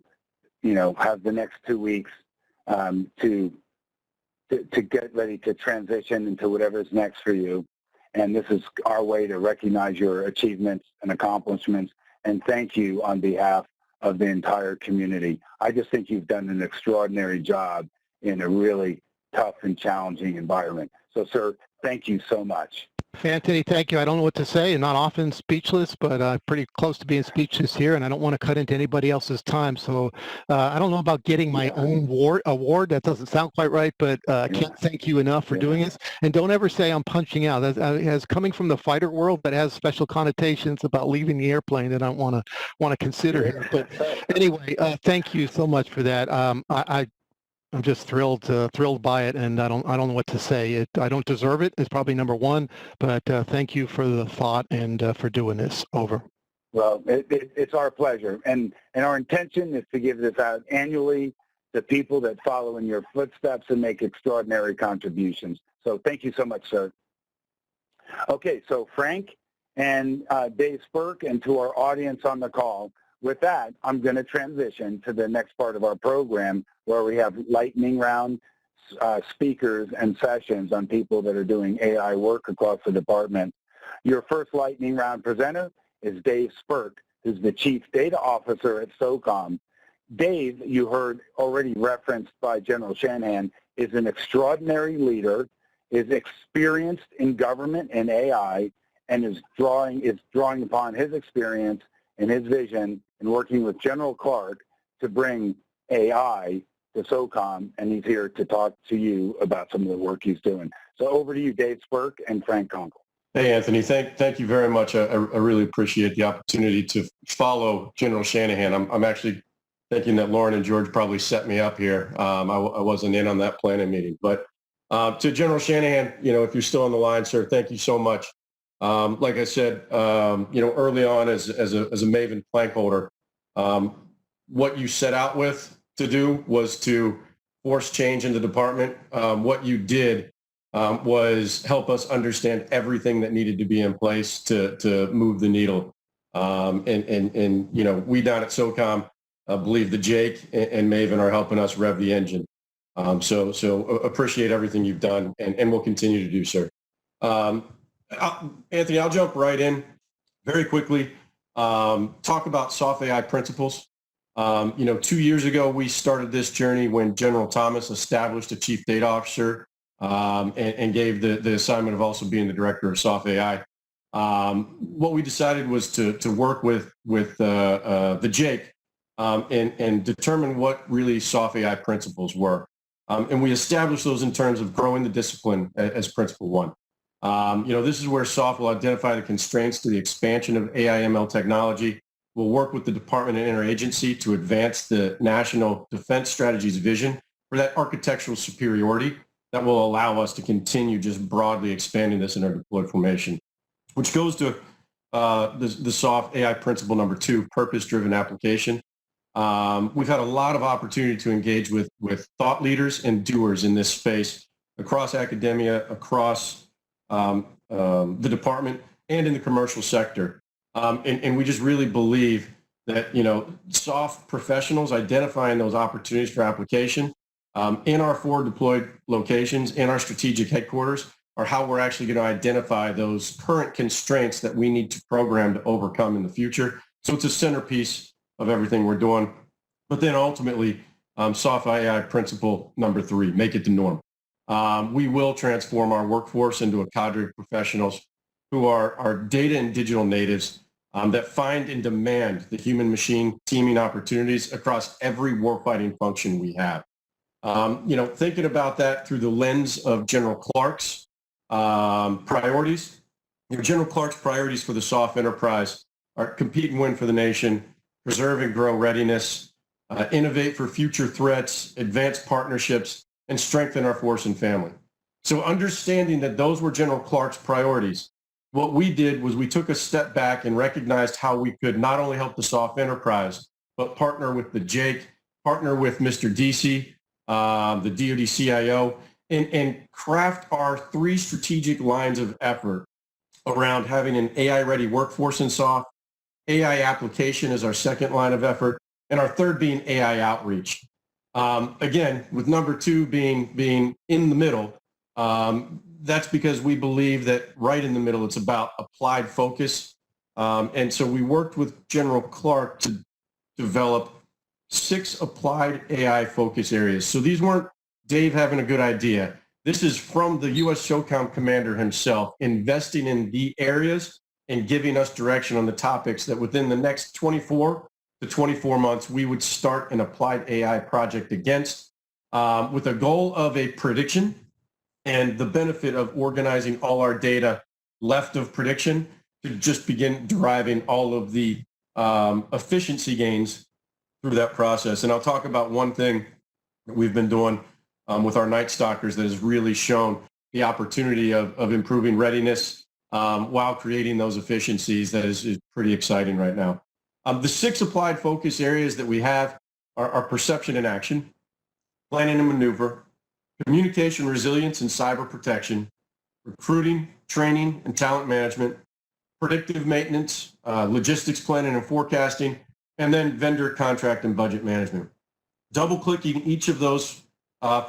have the next 2 weeks to get ready to transition into whatever's next for you. And this is our way to recognize your achievements and accomplishments and thank you on behalf of the entire community. I just think you've done an extraordinary job in a really tough and challenging environment. So, sir, thank you so much. Anthony, thank you. I don't know what to say. I'm not often speechless, but pretty close to being speechless here, and I don't want to cut into anybody else's time. So I don't know about getting my own award. That doesn't sound quite right, but I can't thank you enough for doing this. And don't ever say I'm punching out. That as coming from the fighter world, that has special connotations about leaving the airplane that I don't want to consider here. But anyway, thank you so much for that. I'm just thrilled by it, and I don't know what to say. I don't deserve it. It's probably number one, but thank you for the thought and for doing this. Over. Well, it's our pleasure, and our intention is to give this out annually to people that follow in your footsteps and make extraordinary contributions. So thank you so much, sir. Okay, so Frank and Dave Spurk, and to our audience on the call. With that, I'm going to transition to the next part of our program where we have lightning round speakers and sessions on people that are doing AI work across the department. Your first lightning round presenter is Dave Spurk, who's the Chief Data Officer at SOCOM. Dave, you heard already referenced by General Shanahan, is an extraordinary leader, is experienced in government and AI, and is drawing upon his experience and his vision in working with General Clark to bring AI to SOCOM, and he's here to talk to you about some of the work he's doing. So over to you, Dave Spurk and Frank Conkle. Hey, Anthony, thank you very much. I really appreciate the opportunity to follow General Shanahan. I'm actually thinking that Lauren and George probably set me up here. I wasn't in on that planning meeting. But to General Shanahan, if you're still on the line, sir, thank you so much. Like I said, early on as a Maven plank holder, what you set out with to do was to force change in the department. What you did was help us understand everything that needed to be in place to move the needle. And we down at SOCOM believe the JAIC and Maven are helping us rev the engine. So appreciate everything you've done, and we'll continue to do, sir. Anthony, I'll jump right in very quickly. Talk about soft AI principles. 2 years ago, we started this journey when General Thomas established a chief data officer and gave the assignment of also being the director of soft AI. What we decided was to work with the JAIC and determine what really soft AI principles were. And we established those in terms of growing the discipline as principle one. This is where SOF will identify the constraints to the expansion of AI/ML technology. We'll work with the department and interagency to advance the National Defense Strategy's vision for that architectural superiority that will allow us to continue just broadly expanding this in our deployed formation, which goes to the SOF AI principle number 2, purpose-driven application. We've had a lot of opportunity to engage with thought leaders and doers in this space across academia, across the department, and in the commercial sector. And we just really believe that, soft professionals identifying those opportunities for application in our forward deployed locations, in our strategic headquarters, are how we're actually going to identify those current constraints that we need to program to overcome in the future. So it's a centerpiece of everything we're doing. But then ultimately, soft AI principle number 3, make it the norm. We will transform our workforce into a cadre of professionals who are data and digital natives that find and demand the human-machine teaming opportunities across every warfighting function we have. Thinking about that through the lens of General Clark's priorities, General Clark's priorities for the SOF enterprise are compete and win for the nation, preserve and grow readiness, innovate for future threats, advance partnerships, and strengthen our force and family. So understanding that those were General Clark's priorities, what we did was we took a step back and recognized how we could not only help the SOF enterprise, but partner with the JAIC, partner with Mr. DC, the DOD CIO, and craft our 3 strategic lines of effort around having an AI-ready workforce in SOF, AI application is our second line of effort, and our third being AI outreach. Again, with number 2 being in the middle, that's because we believe that right in the middle, it's about applied focus. And so we worked with General Clark to develop 6 applied AI focus areas. So these weren't Dave having a good idea. This is from the U.S. SOCOM commander himself, investing in the areas and giving us direction on the topics that within the next 24 to 24 months, we would start an applied AI project against, with a goal of a prediction and the benefit of organizing all our data left of prediction to just begin deriving all of the efficiency gains through that process. And I'll talk about one thing that we've been doing with our Night Stalkers that has really shown the opportunity of improving readiness while creating those efficiencies. That is pretty exciting right now. The 6 applied focus areas that we have are perception and action, planning and maneuver, communication, resilience, and cyber protection, recruiting, training, and talent management, predictive maintenance, logistics planning and forecasting, and then vendor contract and budget management. Double-clicking each of those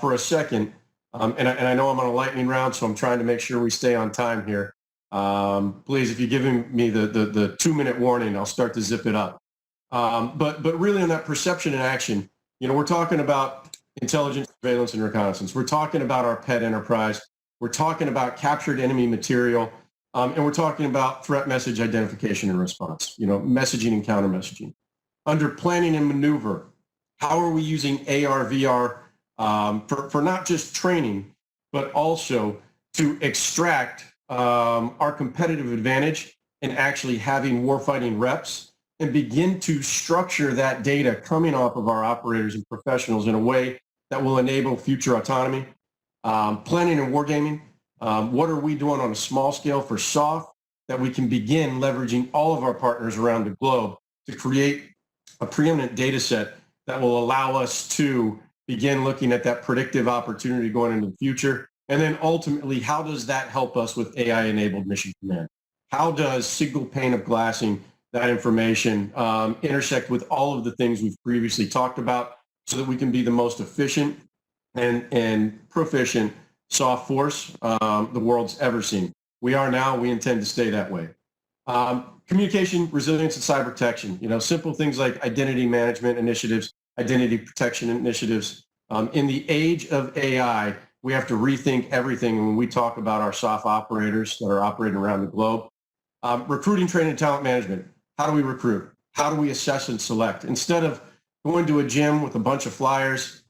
for a second, and I know I'm on a lightning round, so I'm trying to make sure we stay on time here. Please, if you're giving me the 2-minute warning, I'll start to zip it up. But really on that perception and action, we're talking about intelligence, surveillance, and reconnaissance. We're talking about our pet enterprise. We're talking about captured enemy material. And we're talking about threat message identification and response, messaging and counter messaging. Under planning and maneuver, how are we using AR, VR for not just training, but also to extract our competitive advantage and actually having warfighting reps and begin to structure that data coming off of our operators and professionals in a way that will enable future autonomy. Planning and wargaming, what are we doing on a small scale for SOF that we can begin leveraging all of our partners around the globe to create a preeminent data set that will allow us to begin looking at that predictive opportunity going into the future. And then ultimately, how does that help us with AI-enabled mission command? How does single pane of glassing that information intersect with all of the things we've previously talked about so that we can be the most efficient and proficient soft force the world's ever seen? We are now, we intend to stay that way. Communication, resilience, and cyber protection, simple things like identity management initiatives, identity protection initiatives. In the age of AI, we have to rethink everything when we talk about our SOF operators that are operating around the globe. Recruiting, training, and talent management. How do we recruit? How do we assess and select? Instead of going to a gym with a bunch of flyers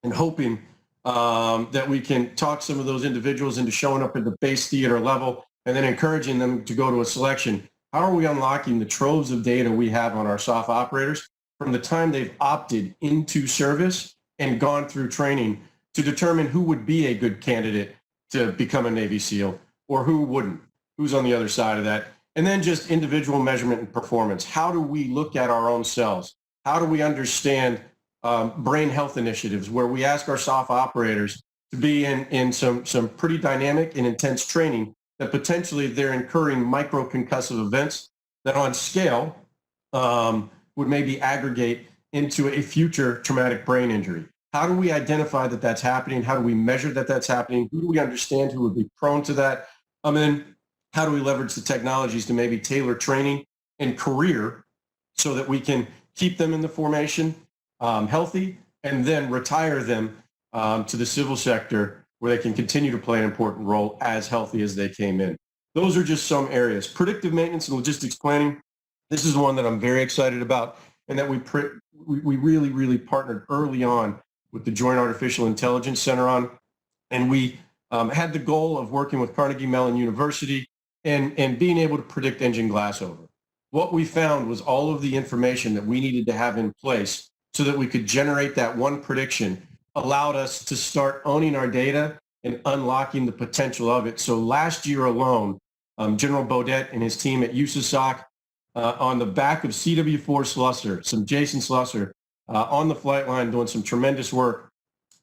and hoping that we can talk some of those individuals into showing up at the base theater level and then encouraging them to go to a selection, how are we unlocking the troves of data we have on our SOF operators from the time they've opted into service and gone through training to determine who would be a good candidate to become a Navy SEAL or who wouldn't, who's on the other side of that? And then just individual measurement and performance. How do we look at our own selves? How do we understand brain health initiatives where we ask our SOF operators to be in some pretty dynamic and intense training that potentially they're incurring microconcussive events that on scale would maybe aggregate into a future traumatic brain injury? How do we identify that that's happening? How do we measure that that's happening? Who do we understand who would be prone to that? And then how do we leverage the technologies to maybe tailor training and career so that we can keep them in the formation healthy and then retire them to the civil sector where they can continue to play an important role as healthy as they came in? Those are just some areas. Predictive maintenance and logistics planning. This is one that I'm very excited about and that we really, really partnered early on with the Joint Artificial Intelligence Center on. And we had the goal of working with Carnegie Mellon University and being able to predict engine glass over. What we found was all of the information that we needed to have in place so that we could generate that one prediction allowed us to start owning our data and unlocking the potential of it. So last year alone, General Baudet and his team at USASOC on the back of CW4 Slusser, some Jason Slusser, on the flight line doing some tremendous work,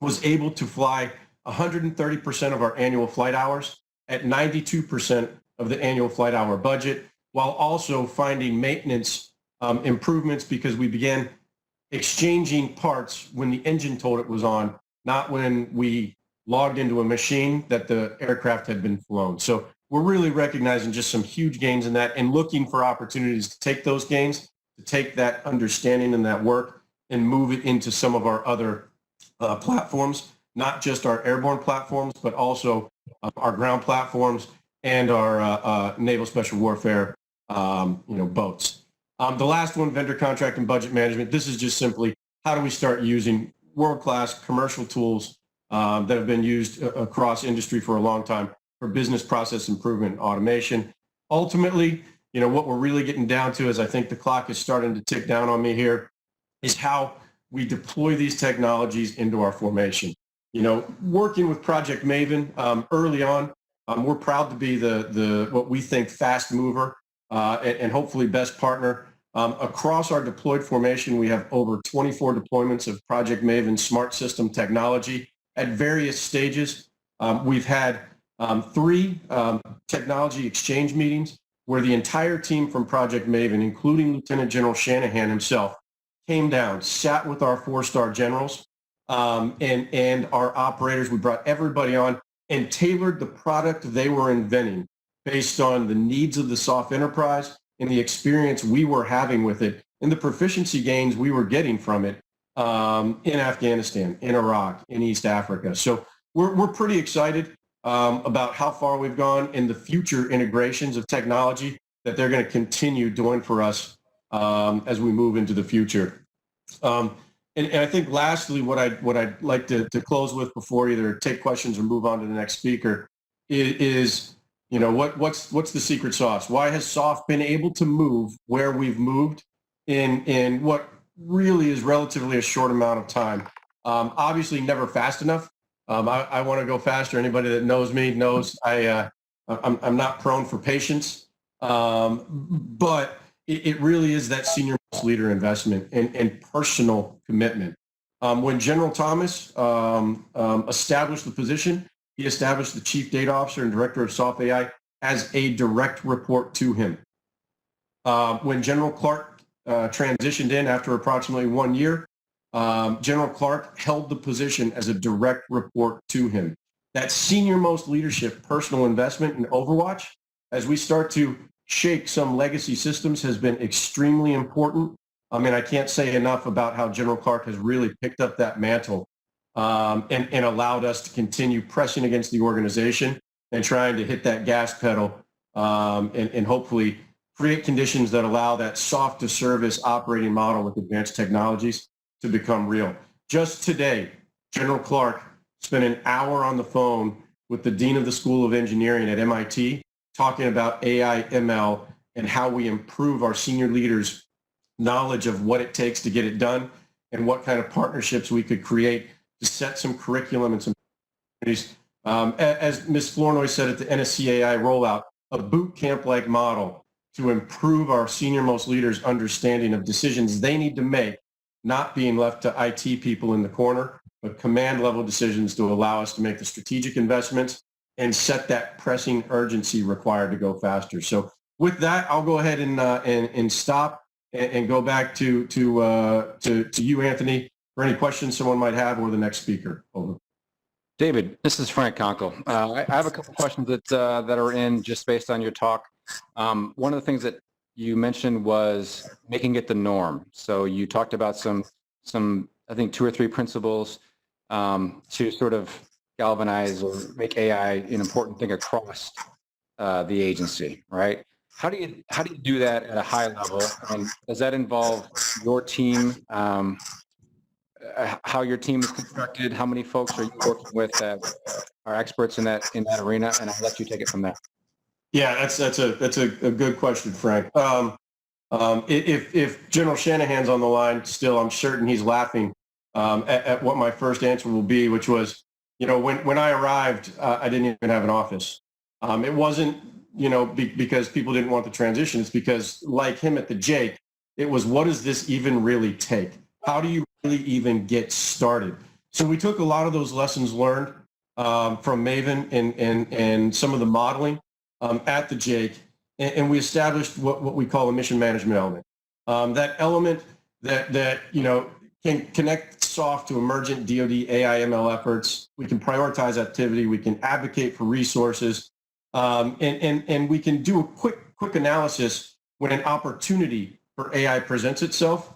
was able to fly 130% of our annual flight hours at 92% of the annual flight hour budget, while also finding maintenance improvements because we began exchanging parts when the engine told it was on, not when we logged into a machine that the aircraft had been flown. So we're really recognizing just some huge gains in that and looking for opportunities to take those gains, to take that understanding and that work and move it into some of our other platforms, not just our airborne platforms, but also our ground platforms and our naval special warfare boats. The last one, vendor contract and budget management. This is just simply how do we start using world-class commercial tools that have been used across industry for a long time for business process improvement and automation. Ultimately, what we're really getting down to, as I think the clock is starting to tick down on me here, is how we deploy these technologies into our formation. Working with Project Maven early on, we're proud to be the what we think fast mover and hopefully best partner. Across our deployed formation, we have over 24 deployments of Project Maven smart system technology at various stages. We've had 3 technology exchange meetings where the entire team from Project Maven, including Lieutenant General Shanahan himself, came down, sat with our 4-star generals and our operators. We brought everybody on and tailored the product they were inventing based on the needs of the SOF enterprise and the experience we were having with it and the proficiency gains we were getting from it in Afghanistan, in Iraq, in East Africa. So we're pretty excited about how far we've gone in the future integrations of technology that they're going to continue doing for us as we move into the future. And I think lastly, what I'd like to close with before either take questions or move on to the next speaker is what's the secret sauce? Why has SOF been able to move where we've moved in what really is relatively a short amount of time? Obviously never fast enough. I want to go faster. Anybody that knows me knows I'm not prone for patience, but it really is that senior leader investment and personal commitment. When General Thomas established the position, he established the Chief Data Officer and Director of SOF AI as a direct report to him. When General Clark transitioned in after approximately 1 year, General Clark held the position as a direct report to him. That senior-most leadership, personal investment in Overwatch, as we start to shake some legacy systems, has been extremely important. I mean, I can't say enough about how General Clark has really picked up that mantle and allowed us to continue pressing against the organization and trying to hit that gas pedal and hopefully create conditions that allow that soft-to-service operating model with advanced technologies to become real. Just today, General Clark spent an hour on the phone with the Dean of the School of Engineering at MIT talking about AI ML and how we improve our senior leaders' knowledge of what it takes to get it done and what kind of partnerships we could create to set some curriculum and some as Ms. Flournoy said at the NSCAI rollout, a boot camp-like model to improve our senior-most leaders' understanding of decisions they need to make, not being left to IT people in the corner, but command-level decisions to allow us to make the strategic investments and set that pressing urgency required to go faster. So with that, I'll go ahead and stop and go back to you, Anthony, for any questions someone might have or the next speaker. Over. David, this is Frank Conkle. I have a couple questions that are in just based on your talk. One of the things that you mentioned was making it the norm. So you talked about some I think 2 or 3 principles to sort of galvanize or make AI an important thing across the agency, right? How do you do that at a high level? And does that involve your team? How your team is constructed? How many folks are you working with that are experts in that arena? And I'll let you take it from there. Yeah, that's a good question, Frank. If General Shanahan's on the line still, I'm certain he's laughing at what my first answer will be, which was, when I arrived, I didn't even have an office. It wasn't, because people didn't want the transition. It's because, like him at the JAIC, it was, what does this even really take? How do you really even get started? So we took a lot of those lessons learned from Maven and some of the modeling at the JAIC, and we established what we call a mission management element. That element that can connect SOF to emergent DOD AI ML efforts. We can prioritize activity. We can advocate for resources, and we can do a quick analysis when an opportunity for AI presents itself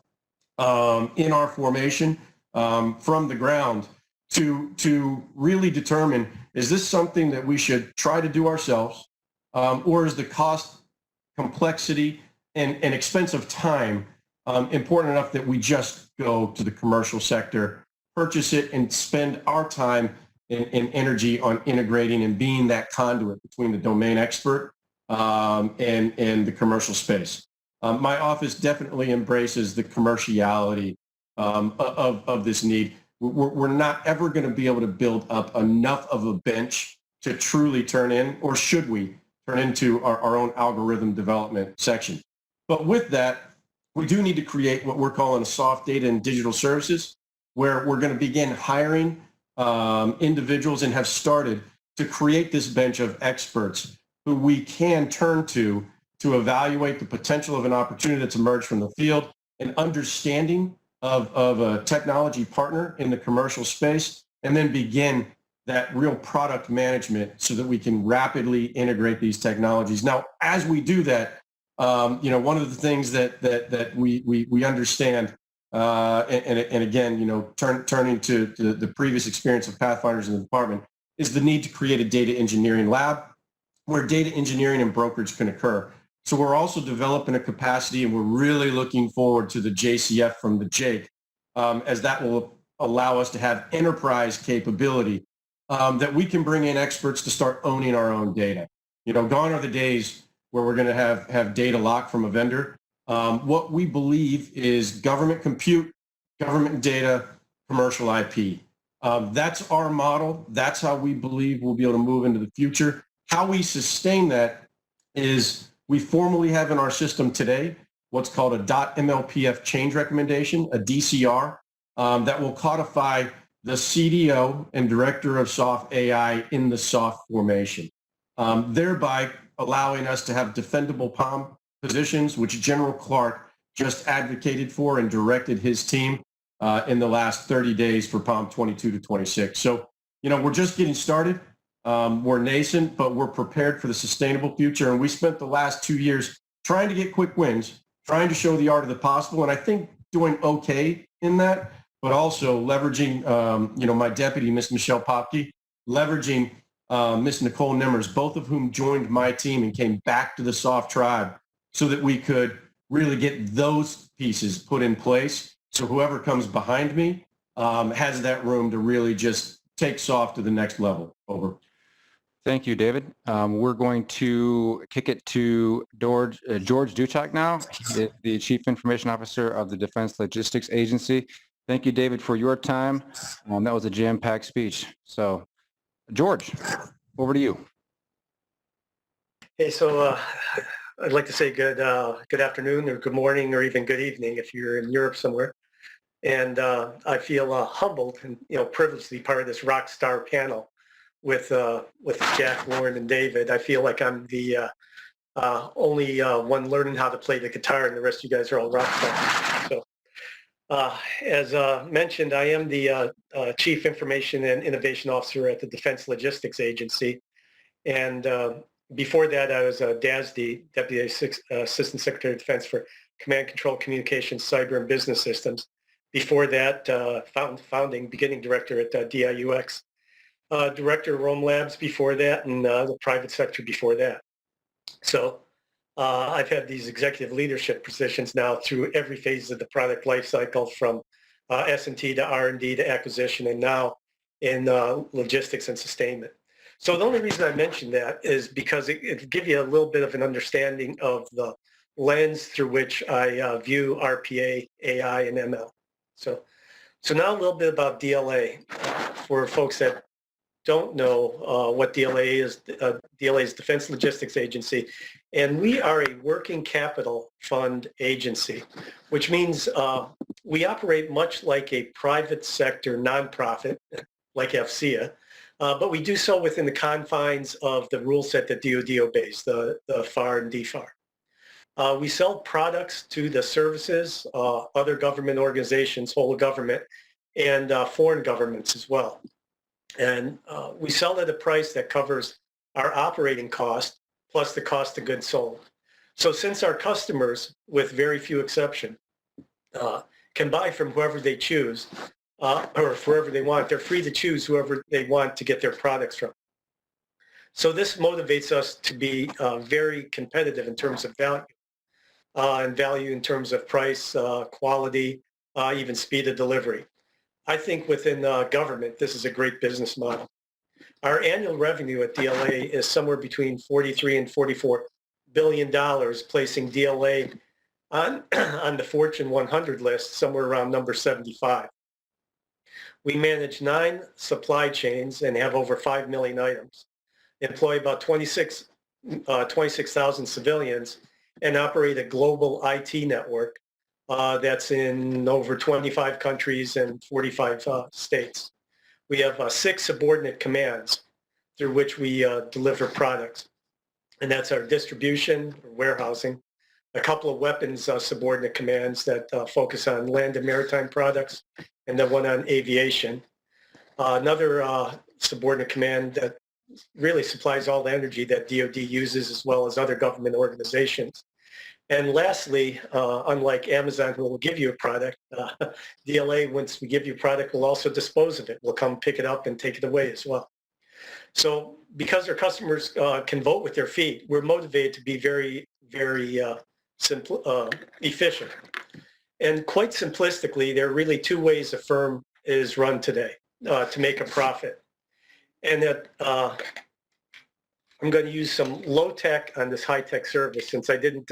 in our formation from the ground to really determine, is this something that we should try to do ourselves, or is the cost, complexity, and expense of time important enough that we just go to the commercial sector, purchase it, and spend our time and energy on integrating and being that conduit between the domain expert and the commercial space. My office definitely embraces the commerciality of this need. We're not ever going to be able to build up enough of a bench to truly turn in, or should we turn into our own algorithm development section. But with that, we do need to create what we're calling a soft data and digital services, where we're going to begin hiring individuals and have started to create this bench of experts who we can turn to evaluate the potential of an opportunity that's emerged from the field, and understanding of a technology partner in the commercial space, and then begin that real product management so that we can rapidly integrate these technologies. Now, as we do that, one of the things that we understand, and again, turning to the previous experience of Pathfinders in the department, is the need to create a data engineering lab where data engineering and brokerage can occur. So we're also developing a capacity, and we're really looking forward to the JCF from the JAIC, as that will allow us to have enterprise capability that we can bring in experts to start owning our own data. Gone are the days where we're going to have data locked from a vendor. What we believe is government compute, government data, commercial IP. That's our model. That's how we believe we'll be able to move into the future. How we sustain that is we formally have in our system today what's called a .mlpf change recommendation, a DCR, that will codify the CDO and Director of Soft AI in the soft formation, thereby allowing us to have defendable POM positions, which General Clark just advocated for and directed his team in the last 30 days for POM 22 to 26. So, we're just getting started. We're nascent, but we're prepared for the sustainable future. And we spent the last 2 years trying to get quick wins, trying to show the art of the possible, and I think doing okay in that, but also leveraging, my deputy, Miss Michelle Popke, leveraging Miss Nicole Nimmers, both of whom joined my team and came back to the soft tribe so that we could really get those pieces put in place. So whoever comes behind me has that room to really just take soft to the next level. Over. Thank you, David. We're going to kick it to George Duchak now. He is the Chief Information Officer of the Defense Logistics Agency. Thank you, David, for your time. That was a jam-packed speech. So, George, over to you. Hey, so I'd like to say good afternoon or good morning or even good evening if you're in Europe somewhere. And I feel humbled and privileged to be part of this rock star panel with Jack, Warren, and David. I feel like I'm the only one learning how to play the guitar, and the rest of you guys are all rock stars. So, as mentioned, I am the Chief Information and Innovation Officer at the Defense Logistics Agency, and before that, I was DASD, Deputy Assistant Secretary of Defense for Command, Control, Communications, Cyber, and Business Systems. Before that, beginning director at DIUX, director of Rome Labs before that, and the private sector before that. So I've had these executive leadership positions now through every phase of the product lifecycle, from S&T to R&D to acquisition, and now in logistics and sustainment. So the only reason I mention that is because it gives you a little bit of an understanding of the lens through which I view RPA, AI, and ML. So now a little bit about DLA. For folks that don't know what DLA is, DLA is Defense Logistics Agency, and we are a working capital fund agency, which means we operate much like a private sector nonprofit, like AFCEA, but we do so within the confines of the rule set that DOD obeys, the FAR and DFAR. We sell products to the services, other government organizations, whole of government, and foreign governments as well. And we sell at a price that covers our operating cost plus the cost of goods sold. So since our customers, with very few exceptions, can buy from whoever they choose, or wherever they want. They're free to choose whoever they want to get their products from. So this motivates us to be very competitive in terms of value, and value in terms of price, quality, even speed of delivery. I think within government, this is a great business model. Our annual revenue at DLA is somewhere between $43 and $44 billion, placing DLA on, on the Fortune 100 list, somewhere around number 75. We manage 9 supply chains and have over 5 million items, employ about 26,000 civilians, and operate a global IT network that's in over 25 countries and 45 states. We have 6 subordinate commands through which we deliver products, and that's our distribution, warehousing, a couple of weapons subordinate commands that focus on land and maritime products, and then one on aviation. Another subordinate command that really supplies all the energy that DOD uses, as well as other government organizations. And lastly, unlike Amazon, who will give you a product, DLA, once we give you a product, will also dispose of it. We'll come pick it up and take it away as well. So because our customers can vote with their feet, we're motivated to be very, very efficient. And quite simplistically, there are really 2 ways a firm is run today to make a profit. And that I'm going to use some low tech on this high tech service, since I didn't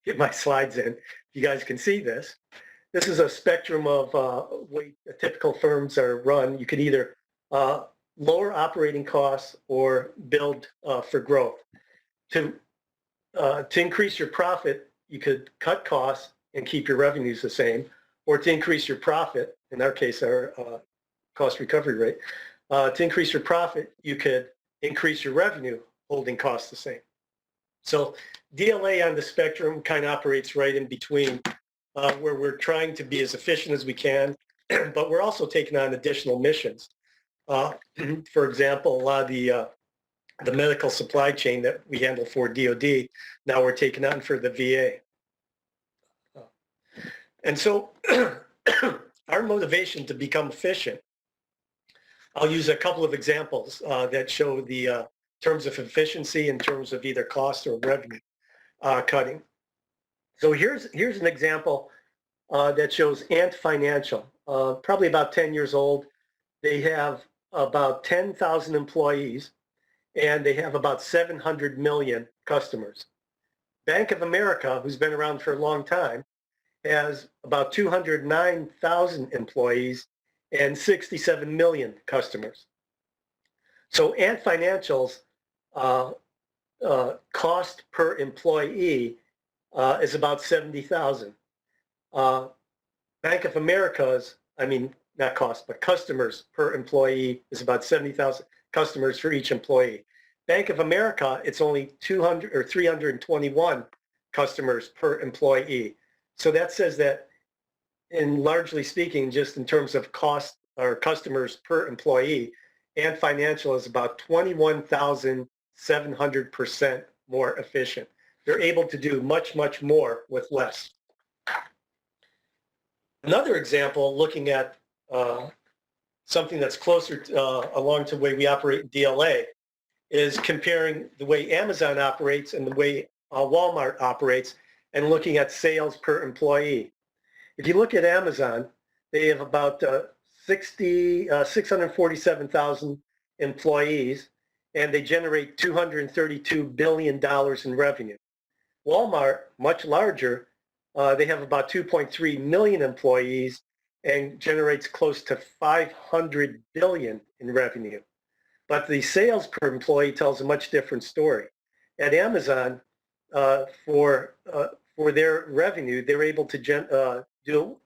get my slides in. You guys can see this. This is a spectrum of way typical firms are run. You could either lower operating costs or build for growth. To increase your profit, you could cut costs and keep your revenues the same, or to increase your profit, in our case, our cost recovery rate, to increase your profit, you could increase your revenue, holding costs the same. So DLA on the spectrum kind of operates right in between, where we're trying to be as efficient as we can, but we're also taking on additional missions. For example, a lot of the medical supply chain that we handle for DOD, now we're taking on for the VA. And so our motivation to become efficient, I'll use a couple of examples that show the terms of efficiency in terms of either cost or revenue cutting. So here's an example that shows Ant Financial, probably about 10 years old. They have about 10,000 employees, and they have about 700 million customers. Bank of America, who's been around for a long time, has about 209,000 employees and 67 million customers. So Ant Financial's cost per employee is about 70,000. Bank of America's, not cost, but customers per employee is about 70,000 customers for each employee. Bank of America, it's only 200 or 321 customers per employee. So that says that, in largely speaking, just in terms of cost or customers per employee, Ant Financial is about 21,700% more efficient. They're able to do much, much more with less. Another example, looking at something that's closer along to the way we operate in DLA, is comparing the way Amazon operates and the way Walmart operates, and looking at sales per employee. If you look at Amazon, they have about 647,000 employees, and they generate $232 billion in revenue. Walmart, much larger, they have about 2.3 million employees and generates close to 500 billion in revenue. But the sales per employee tells a much different story. At Amazon, for their revenue, they're able to do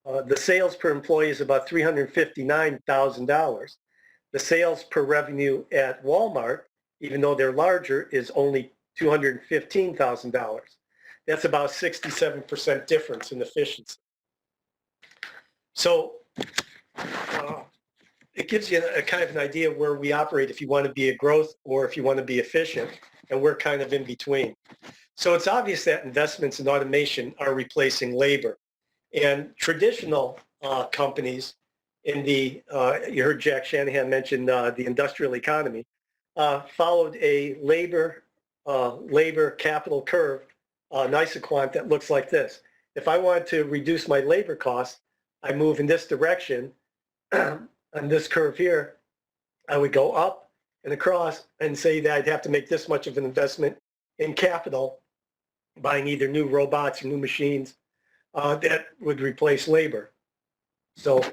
the sales per employee is about $359,000. The sales per revenue at Walmart, even though they're larger, is only $215,000. That's about 67% difference in efficiency. So it gives you a kind of an idea of where we operate if you want to be a growth or if you want to be efficient, and we're kind of in between. So it's obvious that investments in automation are replacing labor. And traditional companies in the, you heard Jack Shanahan mention the industrial economy, followed a labor capital curve, an isoquant that looks like this. If I wanted to reduce my labor costs, I move in this direction on this curve here. I would go up and across and say that I'd have to make this much of an investment in capital, buying either new robots or new machines that would replace labor. So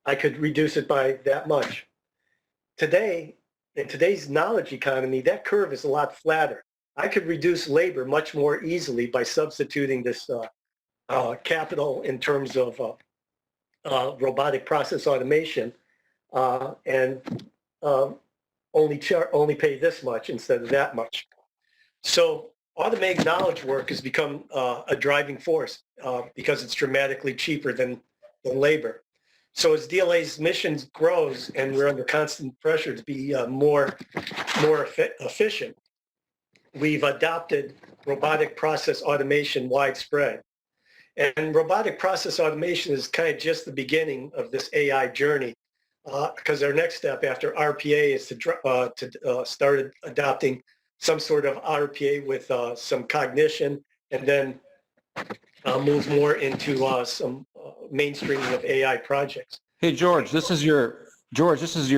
I could reduce it by that much. Today, in today's knowledge economy, that curve is a lot flatter. I could reduce labor much more easily by substituting this capital in terms of robotic process automation and only pay this much instead of that much. So automated knowledge work has become a driving force because it's dramatically cheaper than labor. So as DLA's mission grows and we're under constant pressure to be more efficient, we've adopted robotic process automation widespread. And robotic process automation is kind of just the beginning of this AI journey, because our next step after RPA is to start adopting some sort of RPA with some cognition, and then move more into some mainstreaming of AI projects. Hey, George, this is your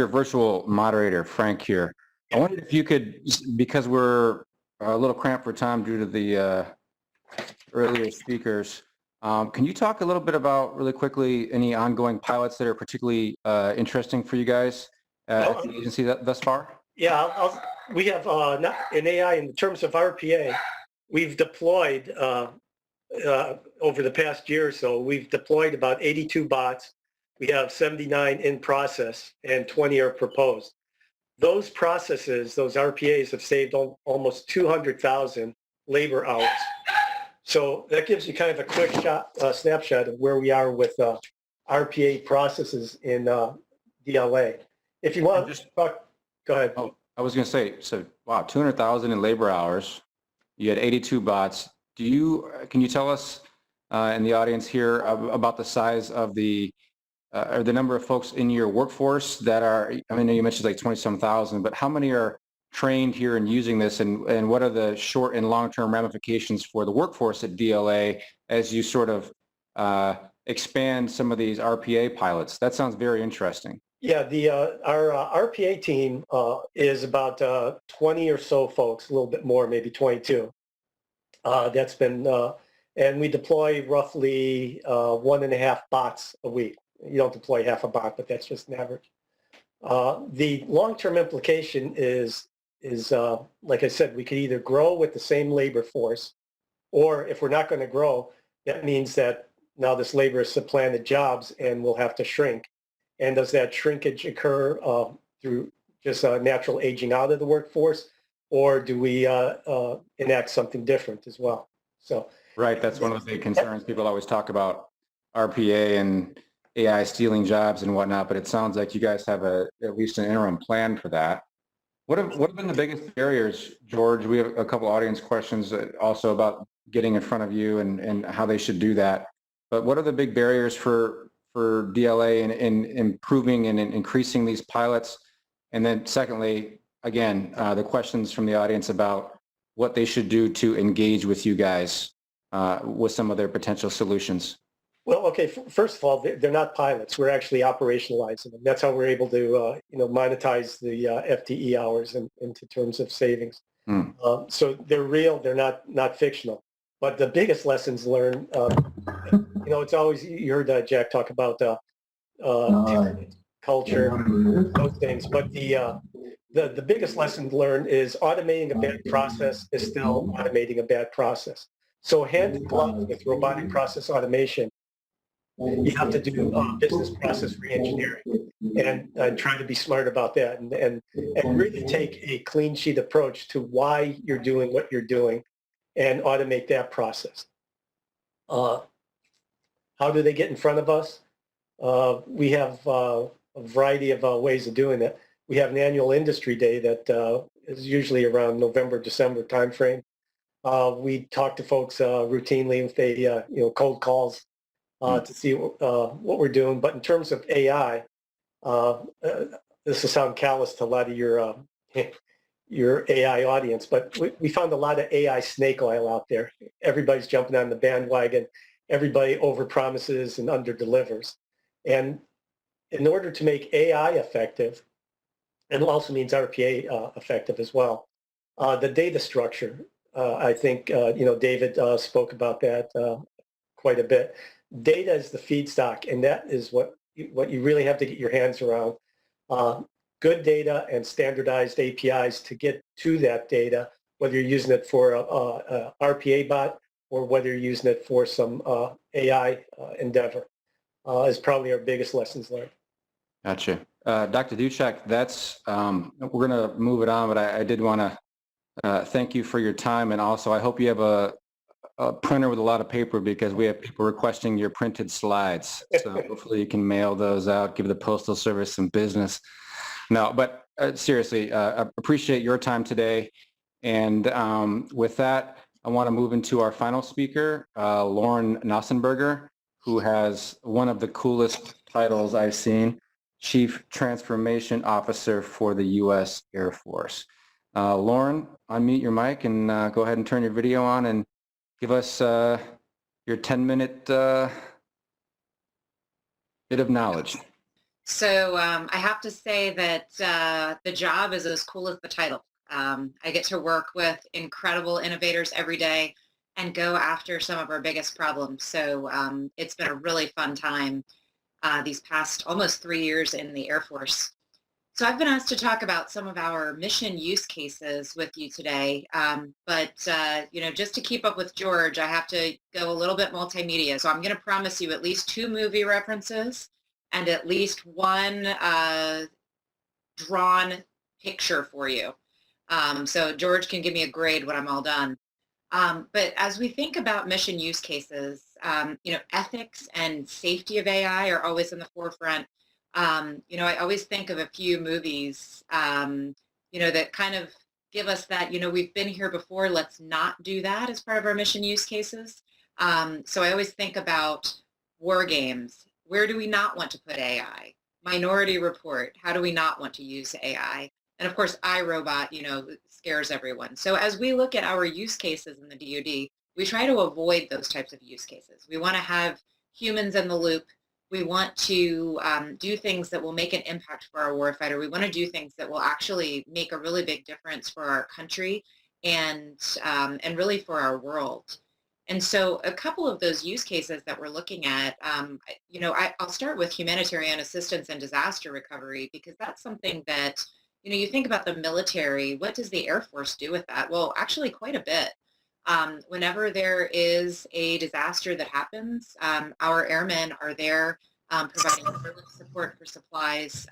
virtual moderator, Frank here. I wondered if you could, because we're a little cramped for time due to the earlier speakers, can you talk a little bit about, really quickly, any ongoing pilots that are particularly interesting for you guys at the agency thus far? Yeah, we have in AI, in terms of RPA, we've deployed over the past year or so, we've deployed about 82 bots. We have 79 in process and 20 are proposed. Those processes, those RPAs, have saved almost 200,000 labor hours. So that gives you kind of a quick snapshot of where we are with RPA processes in DLA. If you want to talk, go ahead. Oh, I was going to say, so wow, 200,000 in labor hours. You had 82 bots. Can you tell us in the audience here about the size of or the number of folks in your workforce that are, I mean, you mentioned like 20-some thousand, but how many are trained here and using this, and what are the short and long-term ramifications for the workforce at DLA as you sort of expand some of these RPA pilots? That sounds very interesting. Yeah, our RPA team is about 20 or so folks, a little bit more, maybe 22. That's been, and we deploy roughly 1.5 bots a week. You don't deploy half a bot, but that's just an average. The long-term implication is like I said, we could either grow with the same labor force, or if we're not going to grow, that means that now this labor has supplanted jobs and we'll have to shrink. And does that shrinkage occur through just natural aging out of the workforce, or do we enact something different as well? So right, that's one of the big concerns. People always talk about RPA and AI stealing jobs and whatnot, but it sounds like you guys have at least an interim plan for that. What have been the biggest barriers, George? We have a couple audience questions also about getting in front of you and how they should do that. But what are the big barriers for DLA in improving and increasing these pilots? And then secondly, again, the questions from the audience about what they should do to engage with you guys with some of their potential solutions. Well, okay, first of all, they're not pilots. We're actually operationalizing them. That's how we're able to monetize the FTE hours into terms of savings. So they're real, they're not fictional. But the biggest lessons learned, it's always, you heard Jack talk about culture, those things. But the biggest lesson learned is automating a bad process is still automating a bad process. So hand in glove with robotic process automation, you have to do business process reengineering and try to be smart about that and really take a clean sheet approach to why you're doing what you're doing and automate that process. How do they get in front of us? We have a variety of ways of doing that. We have an annual industry day that is usually around November, December timeframe. We talk to folks routinely if they, cold calls to see what we're doing. But in terms of AI, This will sound callous to a lot of your AI audience, but we found a lot of AI snake oil out there. Everybody's jumping on the bandwagon. Everybody overpromises and underdelivers. And in order to make AI effective, and it also means RPA effective as well, the data structure, I think, David spoke about that quite a bit. Data is the feedstock, and that is what you really have to get your hands around. Good data and standardized APIs to get to that data, whether you're using it for a RPA bot or whether you're using it for some AI endeavor, is probably our biggest lessons learned. Gotcha. Dr. Duchek, that's, we're going to move it on, but I did want to thank you for your time, and also I hope you have a printer with a lot of paper, because we have people requesting your printed slides. So hopefully you can mail those out, give the Postal Service some business. No, but seriously, I appreciate your time today. And with that, I want to move into our final speaker, Lauren Nossenberger, who has one of the coolest titles I've seen, Chief Transformation Officer for the U.S. Air Force. Lauren, unmute your mic and go ahead and turn your video on and give us your 10-minute bit of knowledge. So I have to say that the job is as cool as the title. I get to work with incredible innovators every day and go after some of our biggest problems. So it's been a really fun time these past almost 3 years in the Air Force. So I've been asked to talk about some of our mission use cases with you today, but just to keep up with George, I have to go a little bit multimedia. So I'm going to promise you at least 2 movie references and at least 1 drawn picture for you. So George can give me a grade when I'm all done. But as we think about mission use cases, ethics and safety of AI are always in the forefront. I always think of a few movies, that kind of give us that, we've been here before, let's not do that as part of our mission use cases. So I always think about War Games. Where do we not want to put AI? Minority Report. How do we not want to use AI? And of course, iRobot, scares everyone. So as we look at our use cases in the DoD, we try to avoid those types of use cases. We want to have humans in the loop. We want to do things that will make an impact for our warfighter. We want to do things that will actually make a really big difference for our country and really for our world. And so a couple of those use cases that we're looking at, I'll start with humanitarian assistance and disaster recovery, because that's something that, you think about the military, what does the Air Force do with that? Well, actually quite a bit. Whenever there is a disaster that happens, our airmen are there providing support for supplies,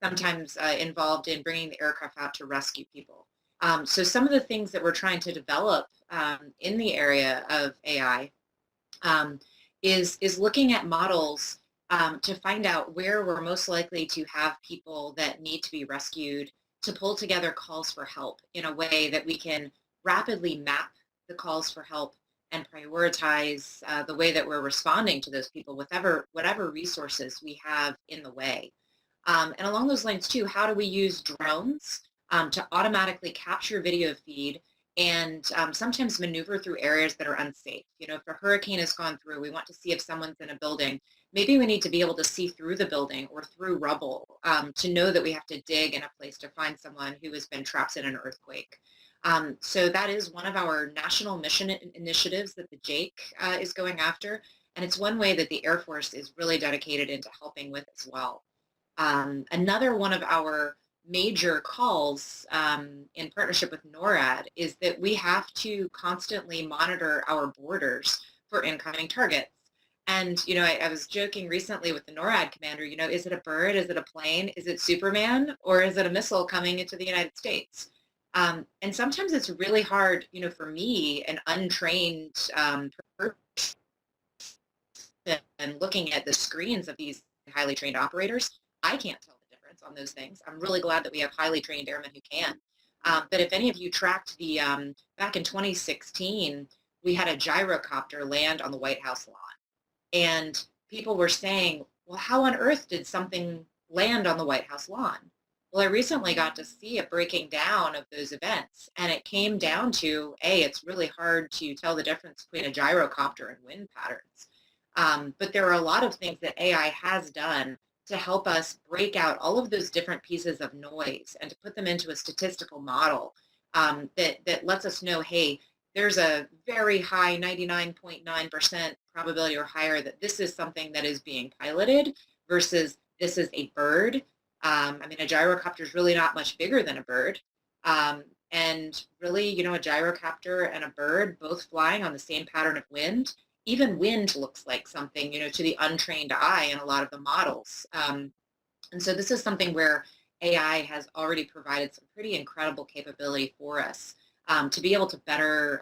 sometimes involved in bringing the aircraft out to rescue people. So some of the things that we're trying to develop in the area of AI is looking at models to find out where we're most likely to have people that need to be rescued, to pull together calls for help in a way that we can rapidly map the calls for help and prioritize the way that we're responding to those people, whatever resources we have in the way. And along those lines too, how do we use drones to automatically capture video feed and sometimes maneuver through areas that are unsafe? If a hurricane has gone through, we want to see if someone's in a building. Maybe we need to be able to see through the building or through rubble to know that we have to dig in a place to find someone who has been trapped in an earthquake. So that is one of our national mission initiatives that the JAIC is going after, and it's one way that the Air Force is really dedicated into helping with as well. Another one of our major calls in partnership with NORAD is that we have to constantly monitor our borders for incoming targets. And, I was joking recently with the NORAD commander, is it a bird, is it a plane, is it Superman, or is it a missile coming into the United States? And sometimes it's really hard, for me, an untrained person, and looking at the screens of these highly trained operators, I can't tell the difference on those things. I'm really glad that we have highly trained airmen who can. But if any of you tracked the, back in 2016, we had a gyrocopter land on the White House lawn. And people were saying, well, how on earth did something land on the White House lawn. Well, I recently got to see a breaking down of those events, and it came down to, it's really hard to tell the difference between a gyrocopter and wind patterns. But there are a lot of things that AI has done to help us break out all of those different pieces of noise and to put them into a statistical model that lets us know, hey, there's a very high 99.9% probability or higher that this is something that is being piloted versus this is a bird. I mean, a gyrocopter is really not much bigger than a bird. And really, you know, a gyrocopter and a bird both flying on the same pattern of wind. Even wind looks like something, you know, to the untrained eye in a lot of the models. And so this is something where AI has already provided some pretty incredible capability for us to be able to better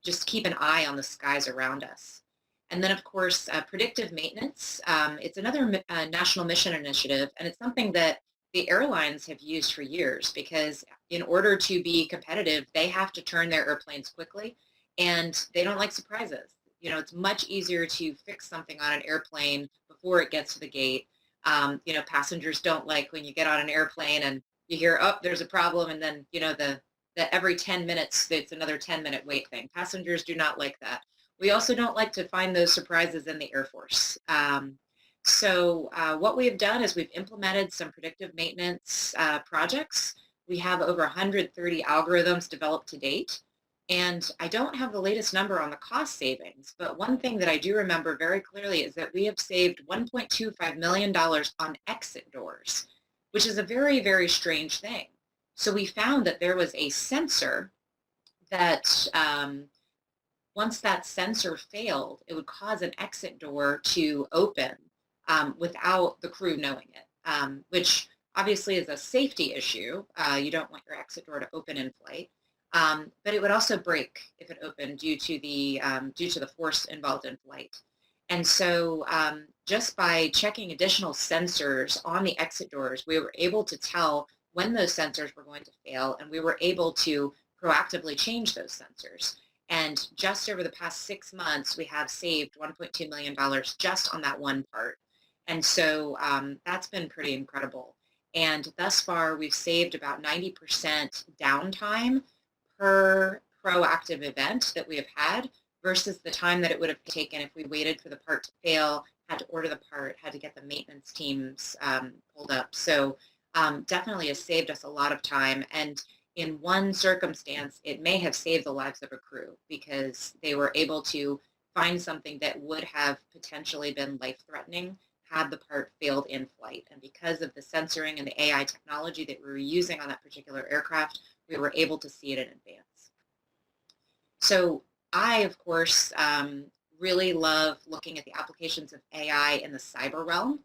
just keep an eye on the skies around us. And then, of course, predictive maintenance. It's another national mission initiative, and it's something that the airlines have used for years because in order to be competitive, they have to turn their airplanes quickly, and they don't like surprises. You know, it's much easier to fix something on an airplane before it gets to the gate. You know, passengers don't like when you get on an airplane and you hear, oh, there's a problem, and then, you know, the every 10 minutes, it's another 10-minute wait thing. Passengers do not like that. We also don't like to find those surprises in the Air Force. So what we have done is we've implemented some predictive maintenance projects. We have over 130 algorithms developed to date. And I don't have the latest number on the cost savings, but one thing that I do remember very clearly is that we have saved $1.25 million on exit doors, which is a very, very strange thing. So we found that there was a sensor that once that sensor failed, it would cause an exit door to open without the crew knowing it, which obviously is a safety issue. You don't want your exit door to open in flight. But it would also break if it opened due to the force involved in flight. And so just by checking additional sensors on the exit doors, we were able to tell when those sensors were going to fail, and we were able to proactively change those sensors. And just over the past 6 months, we have saved $1.2 million just on that one part. And so that's been pretty incredible. And thus far, we've saved about 90% downtime per proactive event that we have had versus the time that it would have taken if we waited for the part to fail, had to order the part, had to get the maintenance teams pulled up. So definitely has saved us a lot of time. And in one circumstance, it may have saved the lives of a crew because they were able to find something that would have potentially been life-threatening had the part failed in flight. And because of the sensoring and the AI technology that we were using on that particular aircraft, we were able to see it in advance. So I, of course, really love looking at the applications of AI in the cyber realm.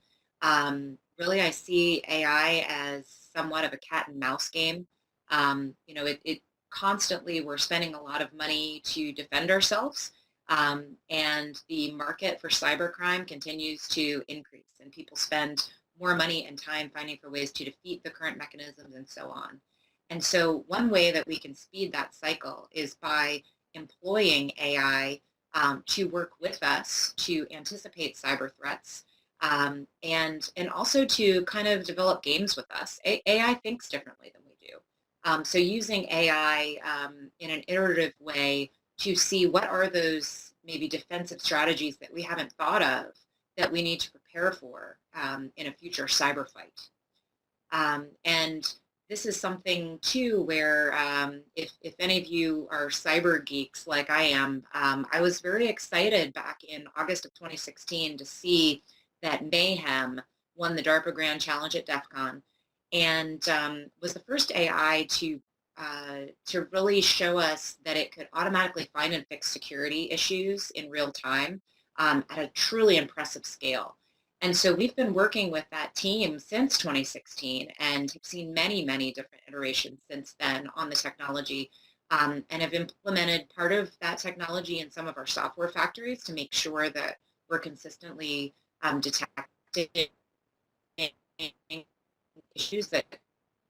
Really, I see AI as somewhat of a cat and mouse game. You know, it constantly, we're spending a lot of money to defend ourselves, and the market for cybercrime continues to increase, and people spend more money and time finding for ways to defeat the current mechanisms and so on. And so one way that we can speed that cycle is by employing AI to work with us to anticipate cyber threats and also to kind of develop games with us. AI thinks differently than we do. So using AI in an iterative way to see what are those maybe defensive strategies that we haven't thought of that we need to prepare for in a future cyber fight. And this is something too where if any of you are cyber geeks like I am, I was very excited back in August of 2016 to see that Mayhem won the DARPA Grand Challenge at DEF CON and was the first AI to really show us that it could automatically find and fix security issues in real time at a truly impressive scale. And so we've been working with that team since 2016 and have seen many, many different iterations since then on the technology and have implemented part of that technology in some of our software factories to make sure that we're consistently detecting issues that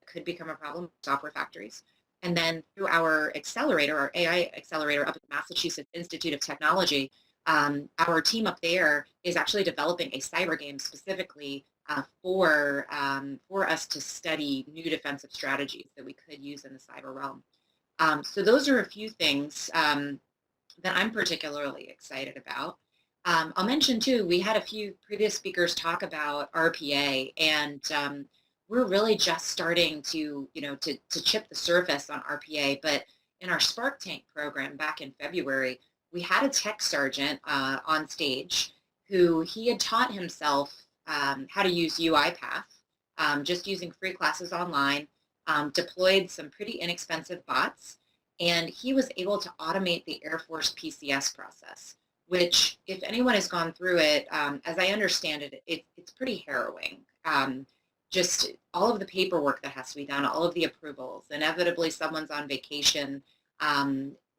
could become a problem in software factories. And then through our accelerator, our AI accelerator up at the Massachusetts Institute of Technology, our team up there is actually developing a cyber game specifically for us to study new defensive strategies that we could use in the cyber realm. So those are a few things that I'm particularly excited about. I'll mention too, we had a few previous speakers talk about RPA, and we're really just starting to, to chip the surface on RPA. But in our Spark Tank program back in February, we had a tech sergeant on stage who he had taught himself how to use UiPath, just using free classes online, deployed some pretty inexpensive bots, and he was able to automate the Air Force PCS process, which, if anyone has gone through it, as I understand it, it's pretty harrowing. Just all of the paperwork that has to be done, all of the approvals, inevitably someone's on vacation,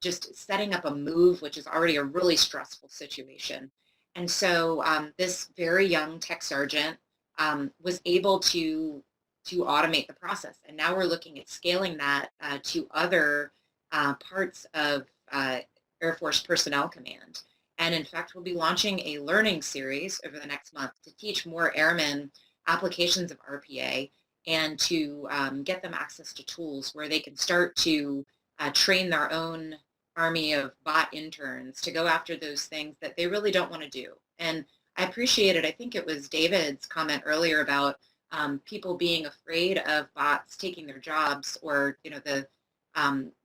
just setting up a move, which is already a really stressful situation. And so this very young tech sergeant was able to automate the process. And now we're looking at scaling that to other parts of Air Force Personnel Command. And in fact, we'll be launching a learning series over the next month to teach more airmen applications of RPA and to get them access to tools where they can start to train their own army of bot interns to go after those things that they really don't want to do. And I appreciated, I think it was David's comment earlier about people being afraid of bots taking their jobs, or the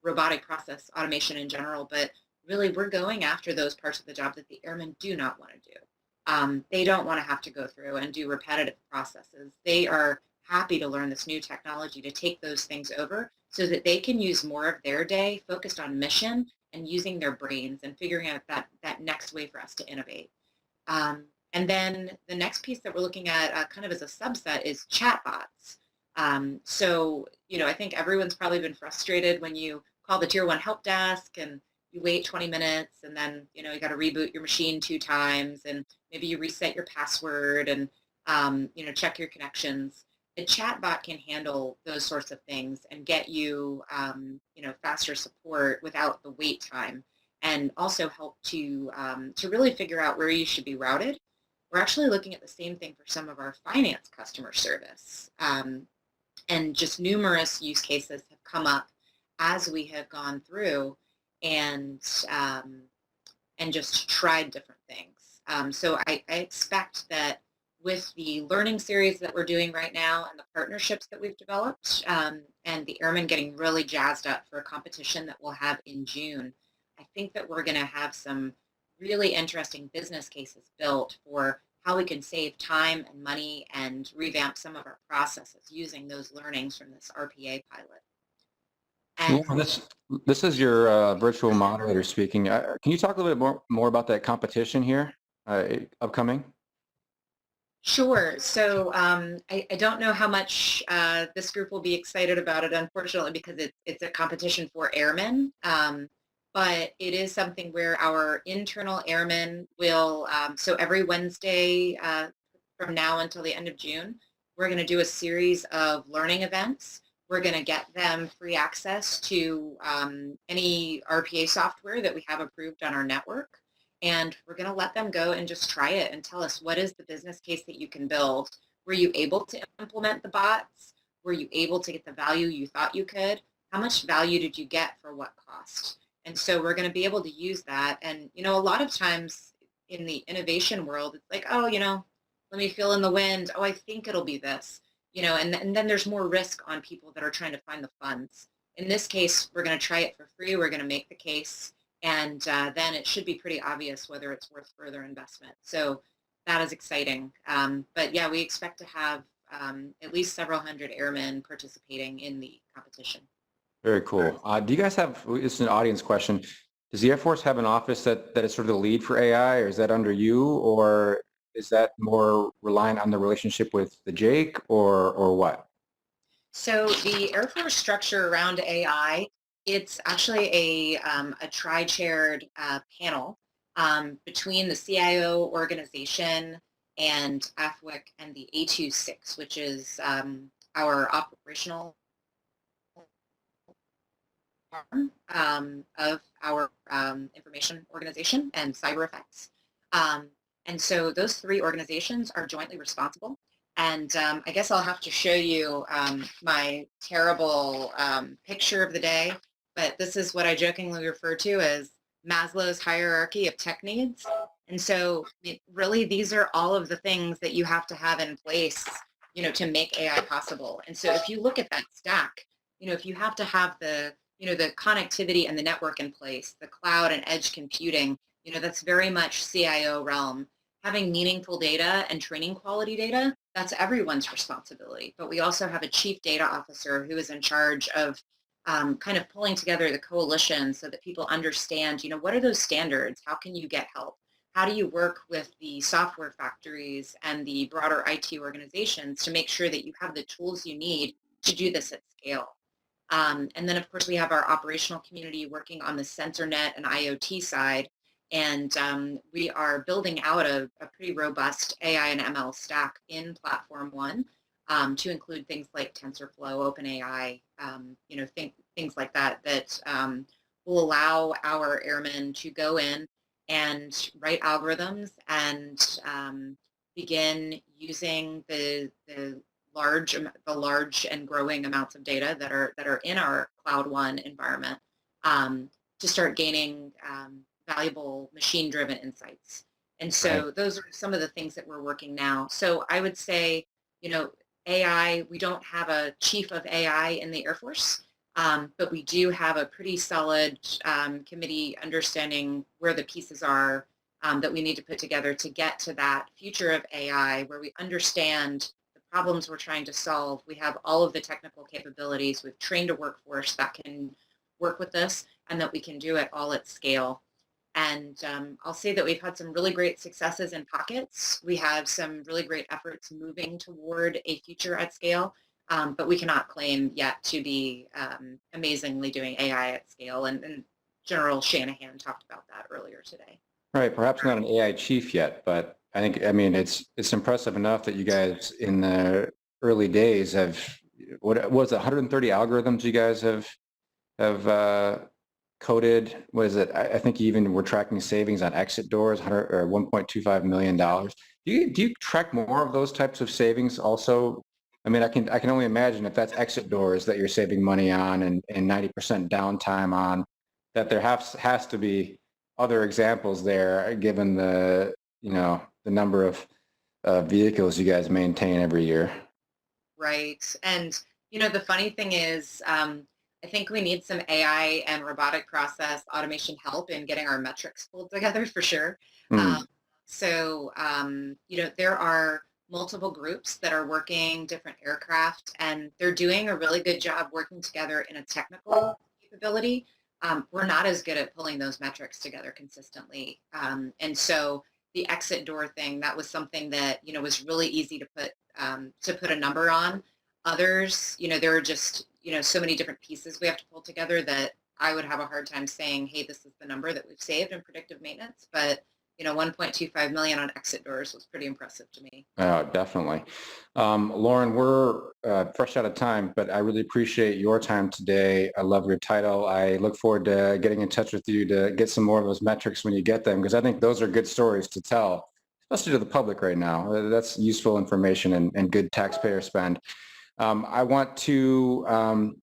robotic process automation in general, but really we're going after those parts of the job that the airmen do not want to do. They don't want to have to go through and do repetitive processes. They are happy to learn this new technology to take those things over so that they can use more of their day focused on mission and using their brains and figuring out that next way for us to innovate. And then the next piece that we're looking at kind of as a subset is chatbots. So, I think everyone's probably been frustrated when you call the Tier 1 help desk and you wait 20 minutes and then, you got to reboot your machine 2 times and maybe you reset your password and, check your connections. A chatbot can handle those sorts of things and get you, faster support without the wait time, and also help to really figure out where you should be routed. We're actually looking at the same thing for some of our finance customer service. And just numerous use cases have come up as we have gone through and just tried different things. So I expect that with the learning series that we're doing right now and the partnerships that we've developed, and the airmen getting really jazzed up for a competition that we'll have in June, I think that we're going to have some really interesting business cases built for how we can save time and money and revamp some of our processes using those learnings from this RPA pilot. And this is your virtual moderator speaking. Can you talk a little bit more about that competition here upcoming? Sure. So I don't know how much this group will be excited about it, unfortunately, because it's a competition for airmen. But it is something where our internal airmen will, so every Wednesday from now until the end of June, we're going to do a series of learning events. We're going to get them free access to any RPA software that we have approved on our network. And we're going to let them go and just try it and tell us, what is the business case that you can build? Were you able to implement the bots? Were you able to get the value you thought you could? How much value did you get for what cost? And so we're going to be able to use that. And, a lot of times in the innovation world, it's like, oh, let me feel in the wind. Oh, I think it'll be this, and then there's more risk on people that are trying to find the funds. In this case, we're going to try it for free. We're going to make the case. And then it should be pretty obvious whether it's worth further investment. So that is exciting. But yeah, we expect to have at least several hundred airmen participating in the competition. Very cool. Do you guys have, this is an audience question, does the Air Force have an office that is sort of the lead for AI, or is that under you, or is that more reliant on the relationship with the JAIC, or what? So the Air Force structure around AI, it's actually a tri-chaired panel between the CIO organization and AFCEA and the A26, which is our operational arm of our information organization and cyber effects. And so those 3 organizations are jointly responsible. And I guess I'll have to show you my terrible picture of the day, but this is what I jokingly refer to as Maslow's hierarchy of tech needs. And so really, these are all of the things that you have to have in place, to make AI possible. And so if you look at that stack, if you have to have the, the connectivity and the network in place, the cloud and edge computing, that's very much CIO realm. Having meaningful data and training quality data, that's everyone's responsibility. But we also have a chief data officer who is in charge of kind of pulling together the coalition so that people understand, what are those standards? How can you get help? How do you work with the software factories and the broader IT organizations to make sure that you have the tools you need to do this at scale? And then, of course, we have our operational community working on the SensorNet and IoT side. And we are building out a pretty robust AI and ML stack in Platform One to include things like TensorFlow, OpenAI, things like that will allow our airmen to go in and write algorithms and begin using the large and growing amounts of data that are in our Cloud One environment to start gaining valuable machine-driven insights. And so those are some of the things that we're working now. So I would say, AI, we don't have a chief of AI in the Air Force, but we do have a pretty solid committee understanding where the pieces are that we need to put together to get to that future of AI where we understand the problems we're trying to solve. We have all of the technical capabilities. We've trained a workforce that can work with this and that we can do it all at scale. And I'll say that we've had some really great successes in pockets. We have some really great efforts moving toward a future at scale, but we cannot claim yet to be amazingly doing AI at scale. And General Shanahan talked about that earlier today. Right, perhaps not an AI chief yet, but I mean, it's impressive enough that you guys in the early days have, what was it, 130 algorithms you guys have coded. What is it? I think you even were tracking savings on exit doors, $1.25 million. Do you track more of those types of savings also? I mean, I can only imagine if that's exit doors that you're saving money on and 90% downtime on, that there has to be other examples there, given the the number of vehicles you guys maintain every year. Right, and the funny thing is, I think we need some AI and robotic process automation help in getting our metrics pulled together for sure. So, there are multiple groups that are working different aircraft, and they're doing a really good job working together in a technical capability. We're not as good at pulling those metrics together consistently. And so the exit door thing, that was something that, was really easy to put a number on. Others, there are just, so many different pieces we have to pull together that I would have a hard time saying, hey, this is the number that we've saved in predictive maintenance. But, 1.25 million on exit doors was pretty impressive to me. Oh, definitely. Lauren, we're fresh out of time, but I really appreciate your time today. I love your title. I look forward to getting in touch with you to get some more of those metrics when you get them, because I think those are good stories to tell, especially to the public right now. That's useful information and good taxpayer spend. I want to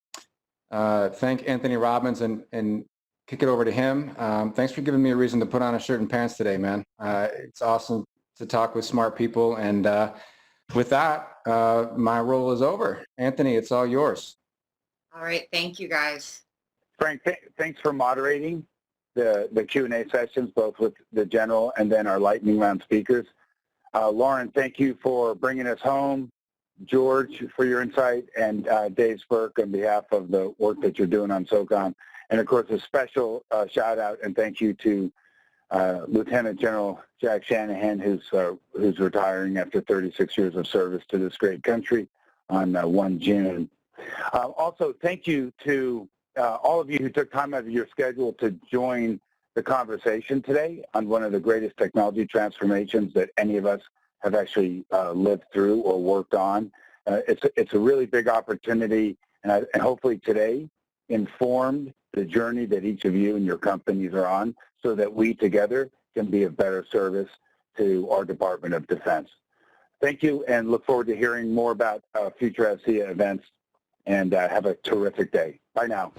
thank Anthony Robbins and kick it over to him. Thanks for giving me a reason to put on a shirt and pants today, man. It's awesome to talk with smart people. And with that, my role is over. Anthony, it's all yours. All right. Thank you, guys. Frank, thanks for moderating the Q&A sessions, both with the general and then our lightning round speakers. Lauren, thank you for bringing us home. George, for your insight, and Dave Spurk on behalf of the work that you're doing on SOCOM. And of course, a special shout out and thank you to Lieutenant General Jack Shanahan, who's retiring after 36 years of service to this great country on 1 June. Also, thank you to all of you who took time out of your schedule to join the conversation today on one of the greatest technology transformations that any of us have actually lived through or worked on. It's a really big opportunity, and hopefully today informed the journey that each of you and your companies are on so that we together can be of better service to our Department of Defense. Thank you, and look forward to hearing more about future AFCEA events, and have a terrific day. Bye now.